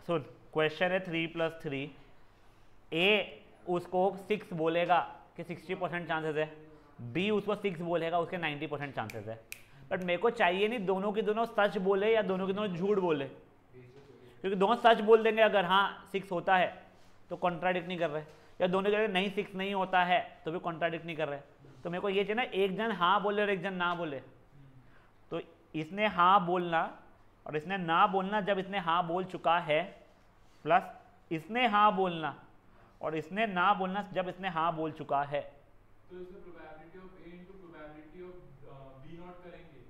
सुन, क्वेश्चन है 3+3, ए उसको 6 बोलेगा कि 60% चांसेस है, बी उसको 6 बोलेगा उसके 90% चांसेस है। बट मेरे को चाहिए नहीं दोनों के दोनों सच बोले या दोनों के दोनों झूठ बोले, क्योंकि दोनों सच बोल देंगे अगर हाँ 6 होता है तो कॉन्ट्राडिक्ट नहीं कर रहे, या दोनों के नहीं 6 नहीं होता है तो भी कॉन्ट्राडिक्ट नहीं कर रहे। तो मेरे को ये चाहिए ना एक जन हाँ बोले और एक जन ना बोले। तो इसने हाँ बोलना और इसने ना बोलना, जब इसने हाँ बोल चुका है, प्लस इसने हाँ बोलना और इसने ना बोलना जब इसने हाँ बोल चुका है। तो इसमें probability of A into probability of B not करेंगे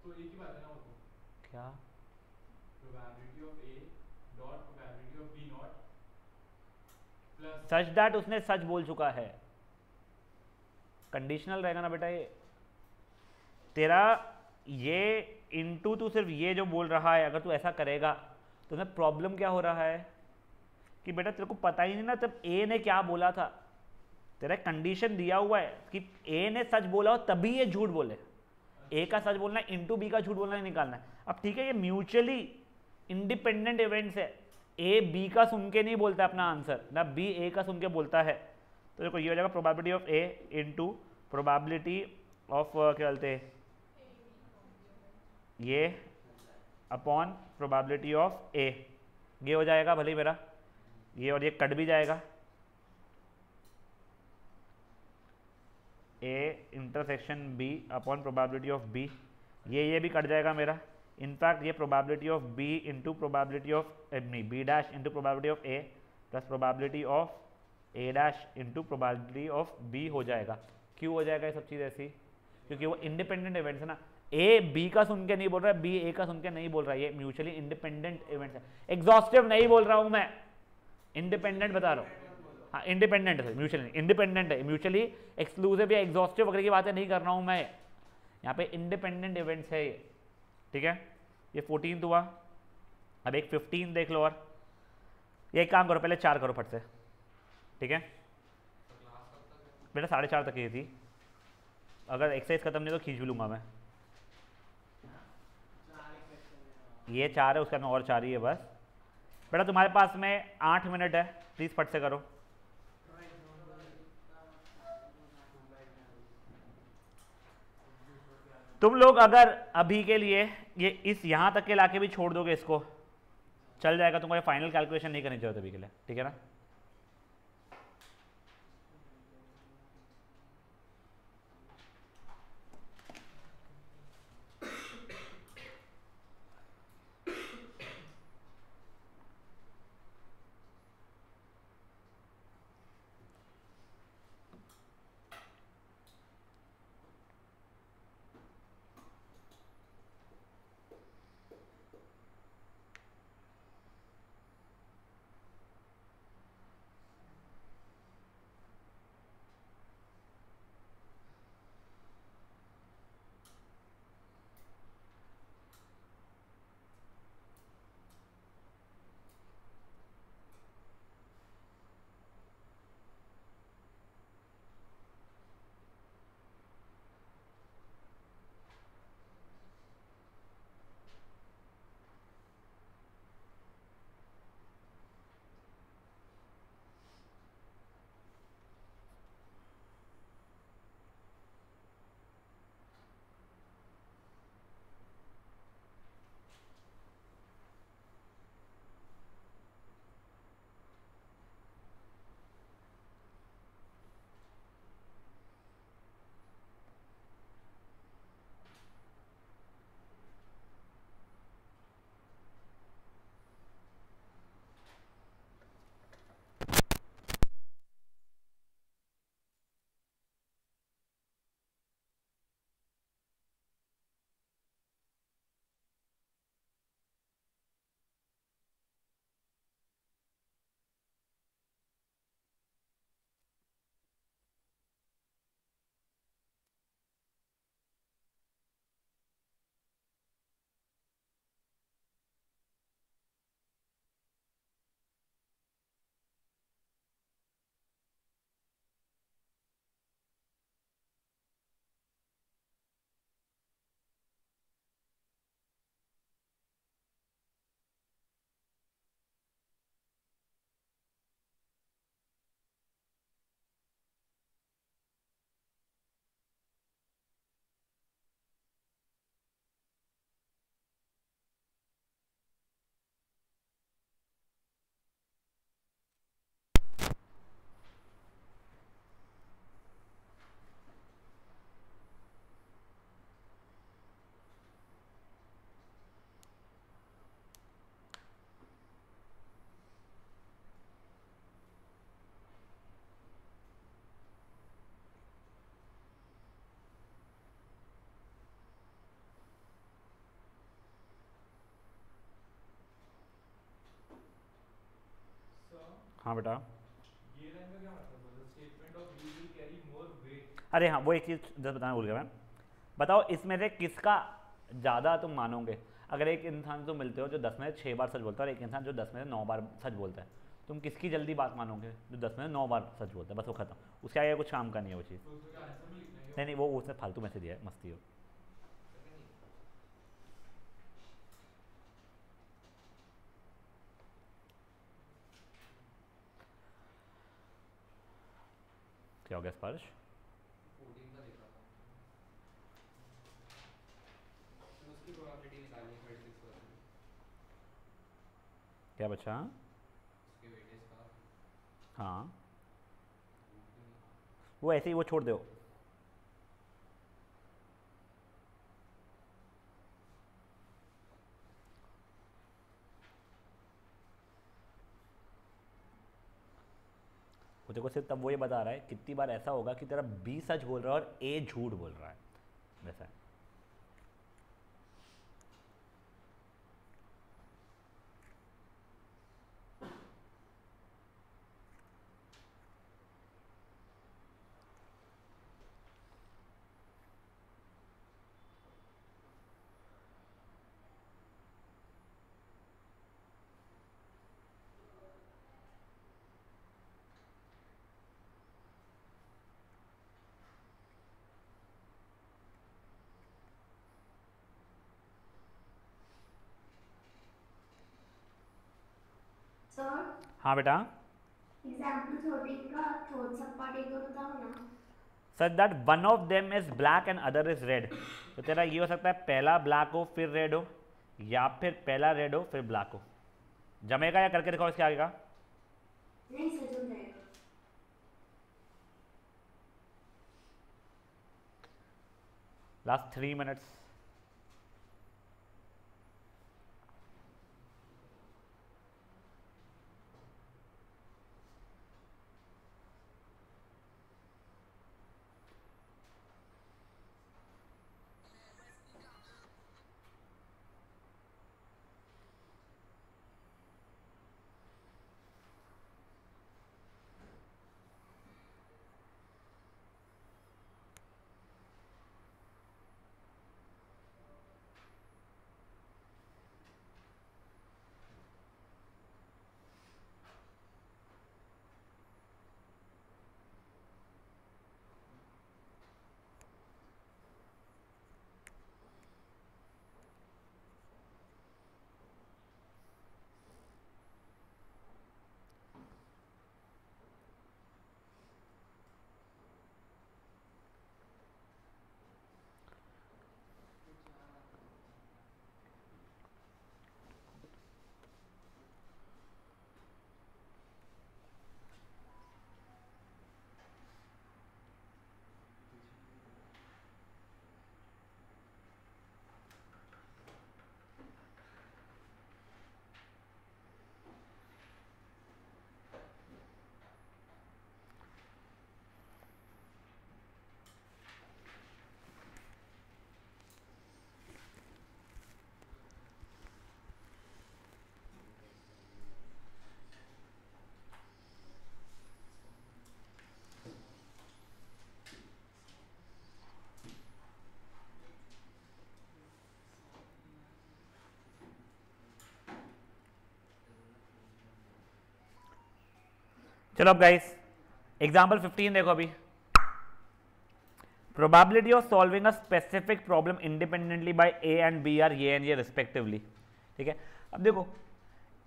तो एक ही बात है ना? वो तो क्या probability of A dot probability of B not plus such that उसने सच बोल चुका है, कंडीशनल रहेगा ना बेटा ये तेरा। ये इनटू तू सिर्फ ये जो बोल रहा है, अगर तू ऐसा करेगा तो तुम्हें प्रॉब्लम क्या हो रहा है कि बेटा तेरे को पता ही नहीं ना तब ए ने क्या बोला था। तेरा कंडीशन दिया हुआ है कि ए ने सच बोला हो तभी ये झूठ बोले। ए का सच बोलना है, इंटू बी का झूठ बोलना नहीं निकालना है। अब ठीक है, ये म्यूचुअली इंडिपेंडेंट इवेंट्स है। ए बी का सुन के नहीं बोलता अपना आंसर, ना बी ए का सुन के बोलता है। तो देखो ये हो जाएगा probability of A into probability of क्या बोलते हैं ये अपॉन प्रोबेबिलिटी ऑफ ए। ये हो जाएगा भले ही मेरा ये, और ये कट भी जाएगा, A intersection B upon probability of B. ये भी कट जाएगा मेरा। इनफैक्ट ये probability of B into probability of B dash into probability of A plus probability of A dash into probability of B हो जाएगा। क्यों हो जाएगा ये सब चीज़ ऐसी? क्योंकि वो इंडिपेंडेंट इवेंट्स है ना। ए बी का सुन के नहीं बोल रहा है, बी ए का सुन के नहीं बोल रहा है, ये म्यूचुअली इंडिपेंडेंट इवेंट्स है। एग्जॉस्टिव नहीं बोल रहा हूँ मैं, इंडिपेंडेंट बता रहा हूँ। हाँ इंडिपेंडेंट है, म्यूचुअली इंडिपेंडेंट है, म्यूचुअली एक्सक्लूसिव या एग्जॉस्टिव वगैरह की बातें नहीं कर रहा हूँ मैं। यहाँ पे इंडिपेंडेंट इवेंट्स है ये, ठीक है। ये 14 हुआ, अब एक 15 देख लो। और ये एक काम करो, पहले 4 करो फट से, ठीक है बेटा। 4:30 तक ही थी, अगर एक्सरसाइज खत्म नहीं तो खींच भी लूंगा मैं। ये 4 है, उसका और 4 ही है बस। बेटा तुम्हारे पास में 8 मिनट है, प्लीज़ फट से करो। तुम लोग अगर अभी के लिए ये इस यहाँ तक के लाके भी छोड़ दोगे, इसको चल जाएगा, तुमको ये फाइनल कैलकुलेशन नहीं करनी चाहिए अभी के लिए, ठीक है ना। हाँ बेटा, ये लाइन का क्या मतलब है? Statement of B will carry more weight. अरे हाँ वो एक चीज़ जस्ट बताना भूल गया मैं। बताओ इसमें से किसका ज़्यादा तुम मानोगे? अगर एक इंसान तुम मिलते हो जो 10 में से 6 बार सच बोलता है और एक इंसान जो 10 में से 9 बार सच बोलता है, तुम किसकी जल्दी बात मानोगे? जो 10 में से 9 बार सच बोलता है, बस वो खत्म। उसके आगे कुछ काम का नहीं है वो चीज़। तो उसका आंसर में लिखना है क्या? नहीं नहीं, वो उसने फालतू में से दिया है, मस्ती हो। क्या हो गया स्पर्श? 14 का देख रहा था, फिर उसकी प्रोबेबिलिटी निकालनी 36%, क्या बचा? उसके वेटेज का। हाँ वो ऐसे ही वो छोड़ दो। वो देखो सिर्फ तब वो ये बता रहा है कितनी बार ऐसा होगा कि तेरा बी सच बोल रहा है और ए झूठ बोल रहा है, वैसा है। सर हाँ बेटा, एग्जाम्पल 13 का थर्ड सब पार्ट एक बार बताओ ना। Such that one of them is black and other is red. तो तेरा ये हो सकता है पहला ब्लैक हो फिर रेड हो, या फिर पहला रेड हो फिर ब्लैक हो। जमेगा या करके दिखाओ इसके आगे का। नहीं सच हो जाएगा। Last 3 minutes. चलो अब गाइस एग्जाम्पल 15 देखो अभी। Probability of solving a specific problem independently by A and B are ये एंड ये रिस्पेक्टिवली। ठीक है, अब देखो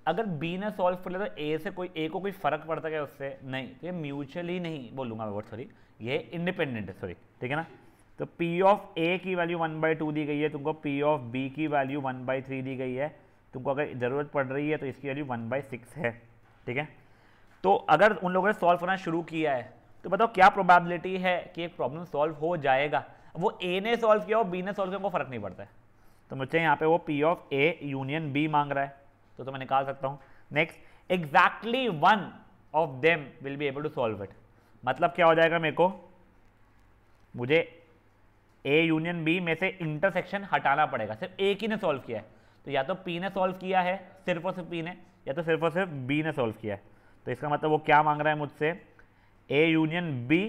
अगर बी ने सॉल्व कर लिया तो ए से कोई ए को कोई फर्क पड़ता है उससे? नहीं, तो ये म्यूचुअली नहीं बोलूंगा मैं, सॉरी ये इंडिपेंडेंट है, सॉरी ठीक है ना। तो पी ऑफ ए की वैल्यू 1/2 दी गई है, तुमको पी ऑफ बी की वैल्यू 1/3 दी गई है, तुमको अगर ज़रूरत पड़ रही है तो इसकी वैल्यू 1/6 है। ठीक है, तो अगर उन लोगों ने सॉल्व करना शुरू किया है तो बताओ क्या प्रोबेबिलिटी है कि एक प्रॉब्लम सॉल्व हो जाएगा? वो ए ने सॉल्व किया और बी ने सॉल्व किया, उनको फर्क नहीं पड़ता है। तो मुझे यहाँ पे वो P of A union B मांग रहा है, तो मैं निकाल सकता हूँ। Next, exactly one of them will be able to solve it. मतलब क्या हो जाएगा, मेरे को मुझे ए यूनियन बी में से इंटरसेक्शन हटाना पड़ेगा। सिर्फ एक ही ने सॉल्व किया है, तो या तो पी ने सॉल्व किया है सिर्फ और सिर्फ पी ने, या तो सिर्फ और सिर्फ बी ने सॉल्व किया है। तो इसका मतलब वो क्या मांग रहा है मुझसे, ए यूनियन बी,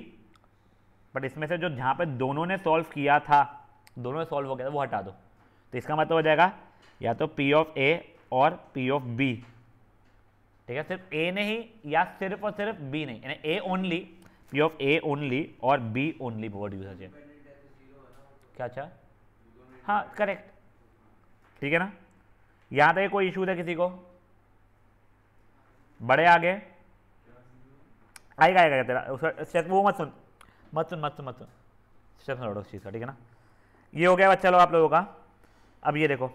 बट इसमें से जो जहाँ पे दोनों ने सॉल्व किया था, दोनों ने सॉल्व हो गया था, वो हटा दो। तो इसका मतलब हो जाएगा या तो पी ऑफ ए और पी ऑफ बी, ठीक है, सिर्फ ए नहीं या सिर्फ और सिर्फ बी नहीं, यानी A only, P of A only और बी ओनली वर्ड यूज है। क्या अच्छा, हाँ करेक्ट, ठीक है ना। यहाँ तक कोई इशू था किसी को, बड़े आगे आएगा आएगा तेरा उसका वो मत सुन स्टेप लौटो उस चीज़ का, ठीक है ना। ये हो गया बच्चा लोग आप लोगों का। अब ये देखो,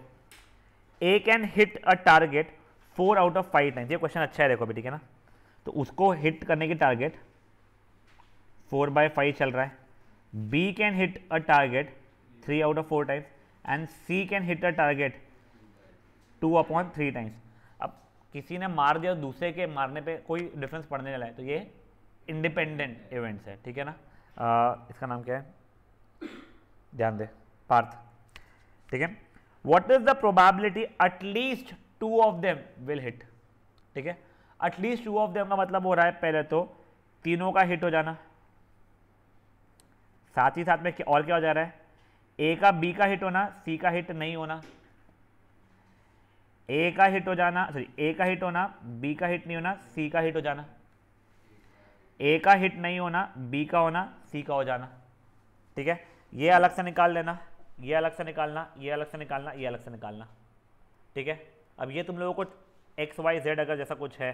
A can hit a target 4 out of 5 times, ये क्वेश्चन अच्छा है देखो अभी, ठीक है ना। तो उसको हिट करने की टारगेट 4/5 चल रहा है। B can hit a target 3 out of 4 times and C can hit a target 2/3 times. अब किसी ने मार दिया, दूसरे के मारने पे कोई डिफरेंस पड़ने वाला है, तो ये इंडिपेंडेंट इवेंट्स है, ठीक है ना। इसका नाम क्या है, ध्यान दे, पार्थ, ठीक है। What is the probability at least 2 of them will hit, ठीक है। एटलीस्ट 2 of them का मतलब हो रहा है पहले तो तीनों का हिट हो जाना, साथ ही साथ में और क्या हो जा रहा है, ए का बी का हिट होना, सी का हिट नहीं होना, ए का हिट हो जाना, सॉरी ए का हिट होना, बी का हिट नहीं होना, सी का हिट हो जाना, ए का हिट नहीं होना, बी का होना, सी का हो जाना, ठीक है। ये अलग से निकाल लेना, ये अलग से निकालना, ये अलग से निकालना, ये अलग से निकालना, ठीक है। अब ये तुम लोगों को एक्स वाई जेड अगर जैसा कुछ है,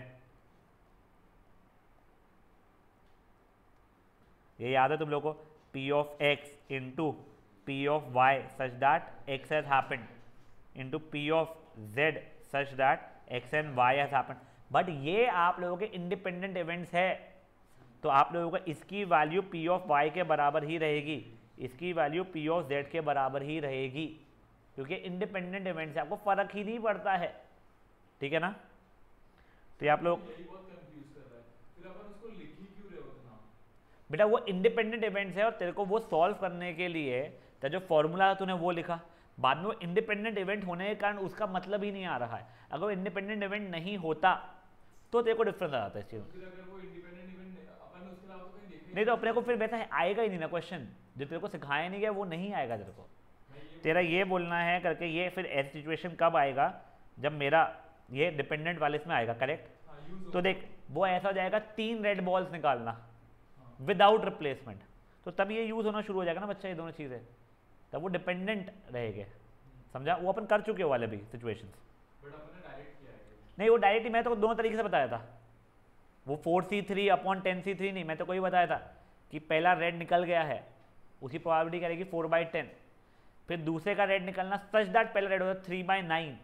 ये याद है तुम लोगों को, P of X into P of Y such that X has happened into P of Z such that X and Y has happened. But ये आप लोगों के इंडिपेंडेंट इवेंट्स है, तो आप लोगों का इसकी वैल्यू पी ऑफ वाई के बराबर ही रहेगी, इसकी वैल्यू पी ऑफ जेड के बराबर ही रहेगी, क्योंकि इंडिपेंडेंट इवेंट से आपको फर्क ही नहीं पड़ता है, ठीक है ना। तो ये आप लोग बेटा वो इंडिपेंडेंट इवेंट्स है और तेरे को वो सॉल्व करने के लिए तेरा जो फॉर्मूला तूने वो लिखा, बाद में वो इंडिपेंडेंट इवेंट होने के कारण उसका मतलब ही नहीं आ रहा है। अगर वो इंडिपेंडेंट इवेंट नहीं होता तो तेरे को डिफरेंस आ जाता है इस चीज नहीं, तो अपने को फिर वैसा आएगा ही नहीं ना क्वेश्चन, जो तेरे को सिखाया नहीं गया वो नहीं आएगा तेरे को। तेरा ये बोलना है करके ये फिर ऐसी सिचुएशन कब आएगा जब मेरा ये डिपेंडेंट वाले इसमें आएगा, करेक्ट। तो देख वो ऐसा हो जाएगा 3 रेड बॉल्स निकालना विदाउट रिप्लेसमेंट, तो तब ये यूज होना शुरू हो जाएगा ना बच्चा, ये दोनों चीजें, तब वो डिपेंडेंट रहेंगे, समझा। वो अपन कर चुके वाले भी सिचुएशंस, नहीं वो डायरेक्ट ही मैं तो दोनों तरीके से बताया था, वो 4c3/10c3 नहीं, मैं तो कोई बताया था कि पहला रेड निकल गया है उसकी प्रोबेबिलिटी करेगी 4/10, फिर दूसरे का रेड निकलना सच दैट पहला रेड होगा 3/9,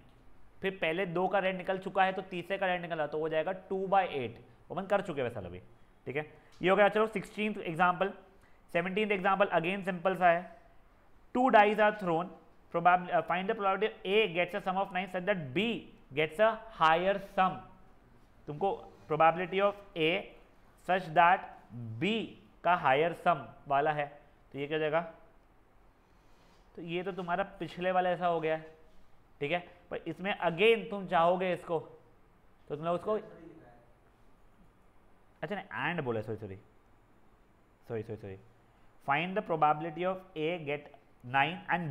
फिर पहले 2 का रेड निकल चुका है तो तीसरे का रेड निकला तो हो जाएगा 2/8, अपन कर चुके वैसा अभी, ठीक है। ये हो गया। चलो 16th example. 17th example again simple सा है, 2 dice are thrown, find the probability A gets a sum of 9 such that B gets a higher sum। तुमको probability of A such that B का higher sum वाला है, तो ये क्या हो जाएगा, तो ये तो तुम्हारा पिछले वाला ऐसा हो गया है, ठीक है। पर इसमें अगेन तुम चाहोगे इसको तो तुम लोग उसको, अच्छा नहीं एंड बोले, sorry find the probability of A get 9 and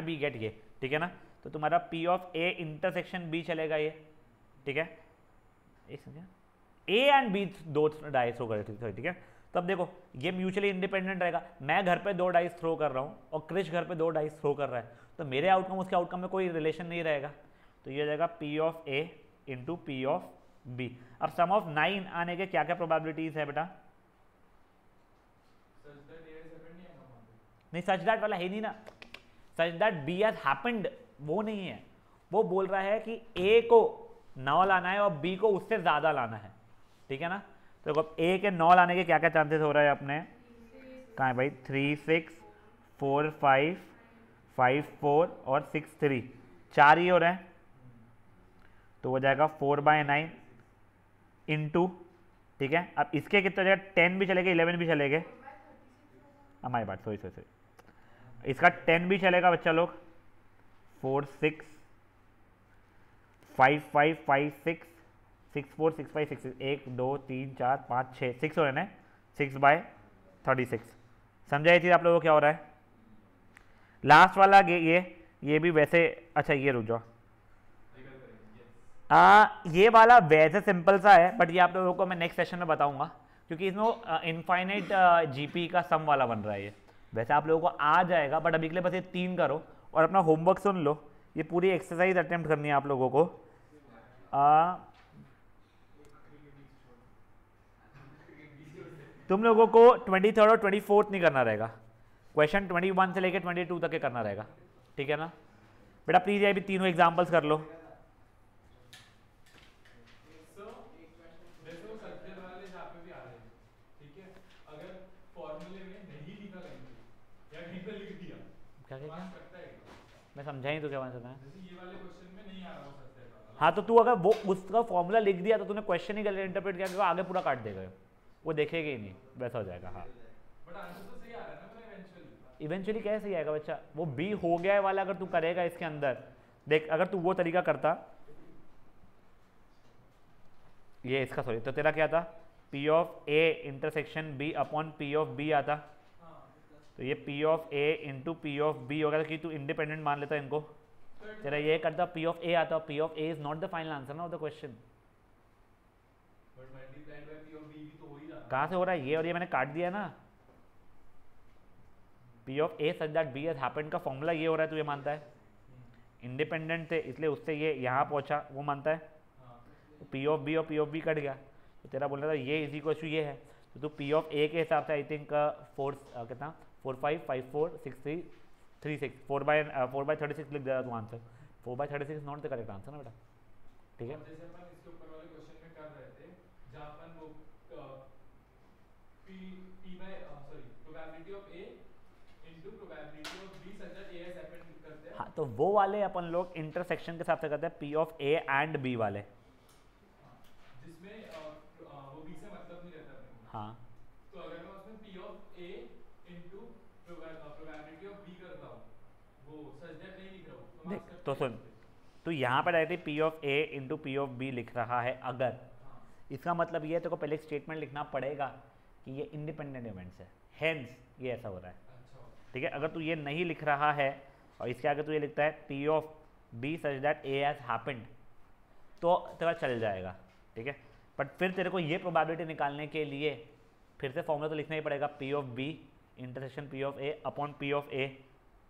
B get ये, ठीक है ना। तो तुम्हारा P of A intersection B चलेगा ये, ठीक है। एक समझा, A and B 2 dice throw कर, ठीक है। तब देखो ये म्यूचुअली इंडिपेंडेंट रहेगा, मैं घर पे 2 डाइस थ्रो कर रहा हूँ और क्रिश घर पे 2 डाइस थ्रो कर रहा है, तो मेरे आउटकम उसके आउटकम में कोई रिलेशन नहीं रहेगा, तो ये हो जाएगा P of A into P of B. अब सम ऑफ 9 आने के क्या क्या प्रोबेबिलिटीज है बेटा, नहीं सच दैट वाला है नहीं ना, such that B has happened वो नहीं है, वो बोल रहा है कि ए को 9 लाना है और बी को उससे ज्यादा लाना है, ठीक है ना। तो ए के 9 लाने के क्या क्या चांसेस हो रहा है अपने, कहाँ है भाई, 3 6 4 5 5 4 और 6 3, 4 ही हो रहे हैं, तो हो जाएगा 4/9 इंटू, ठीक है। अब इसके कितने हो जाएगा, 10 भी चलेगा 11 भी चलेंगे, हमारी बात सॉरी इसका 10 भी चलेगा बच्चा लोग, 4 6 5 5 5 6 6 4 6 5 6 1 2 3 4 5 6 6 हो रहे हैं 6/36। समझा ये चीज़ आप लोगों को क्या हो रहा है? लास्ट वाला ये भी वैसे, अच्छा ये रुक जाओ, ये वाला वैसे सिंपल सा है, बट ये आप लोगों को मैं नेक्स्ट सेशन में बताऊंगा, क्योंकि इसमें इनफाइनाइट जीपी का सम वाला बन रहा है ये। वैसे आप लोगों को आ जाएगा, बट अभी के लिए बस ये 3 करो और अपना होमवर्क सुन लो। ये पूरी एक्सरसाइज अटेम्प्ट करनी है आप लोगों को। तुम लोगों को 23 और 24 नहीं करना रहेगा, क्वेश्चन 21 से लेकर 22 तक के करना रहेगा, ठीक है ना बेटा? प्लीज ये भी तीनों एग्जाम्पल्स कर लो। क्या मैं समझा ही तो क्या है। ये वाले क्वेश्चन में नहीं आ रहा वो। हाँ तो तू अगर वो उसका फॉर्मूला लिख दिया तो तूने क्वेश्चन ही गलत इंटरप्रेट किया, क्योंकि आगे पूरा काट देगा, वो देखेगा ही नहीं, वैसा हो जाएगा। हाँ बट आंसर तो सही आ रहा है ना इवेंचुअली। इवेंचुअली कैसे सही आएगा बच्चा? वो बी हो गया है वाला अगर तू करेगा इसके अंदर, देख अगर तू वो तरीका करता, ये इसका सॉरी, तो तेरा क्या था? P of A intersection B upon P of B आता, तो ये P of A into P of B होगा, कि तू इंडिपेंडेंट मान लेता इनको। तेरा ये करता पी ऑफ ए आता, P of A is not the final answer ना ऑफ द क्वेश्चन। कहाँ से हो रहा है ये? और ये मैंने काट दिया ना, P of A such that B has happened का फॉर्मूला ये हो रहा है, तू ये मानता है? इंडिपेंडेंट थे इसलिए उससे ये यहाँ पहुँचा, वो मानता है? पी ऑफ बी और पी ऑफ बी कट गया, तो तेरा बोलना था ये इज इक्वल टू ये है, तो तू पी ऑफ ए के हिसाब से आई थिंक 4 कितना 4 5 5 4 6 3 3 6 4/36 लिख दिया तू answer. 4/36 not the correct answer ना बेटा, ठीक है? जैसे अपन इसके ऊपर वाले क्वेश्चन में कर रहे थे, जहां अपन वो probability of A into probability of B such that A has happened करते हैं। हाँ तो वो वाले अपन लोग इंटरसेक्शन के हिसाब से करते हैं, P of A and B वाले, जिसमें वो बी से मतलब नहीं रहता अपने को। हाँ तो अगर मैं उसमें P of A into probability of B करता हूं, वो सच दैट नहीं लिख रहा हूं, तो देख तो सुन, तो यहाँ पर directly P of A into P of B लिख रहा है अगर, इसका मतलब ये है तो को पहले एक स्टेटमेंट लिखना पड़ेगा कि ये इंडिपेंडेंट इवेंट्स है, हेंस ये ऐसा हो रहा है, ठीक है? अगर तू ये नहीं लिख रहा है और इसके आगे तू ये लिखता है P of B such that A has happened, तो तेरा चल जाएगा, ठीक है? बट फिर तेरे को ये प्रोबेबिलिटी निकालने के लिए फिर से फॉर्मूला तो लिखना ही पड़ेगा, P of B intersection P of A upon P of A,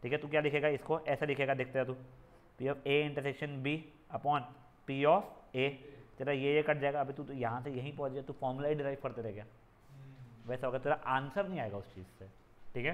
ठीक है? तू क्या लिखेगा इसको? ऐसा लिखेगा, देखते हैं तू, P of A intersection B upon P of A, तेरा ये कट जाएगा। अभी तू तो यहाँ से यहीं पहुँच जाए, तू फॉर्मूला ही डिराइव करते रह गया, वैसा होगा, तेरा आंसर नहीं आएगा उस चीज़ से, ठीक है?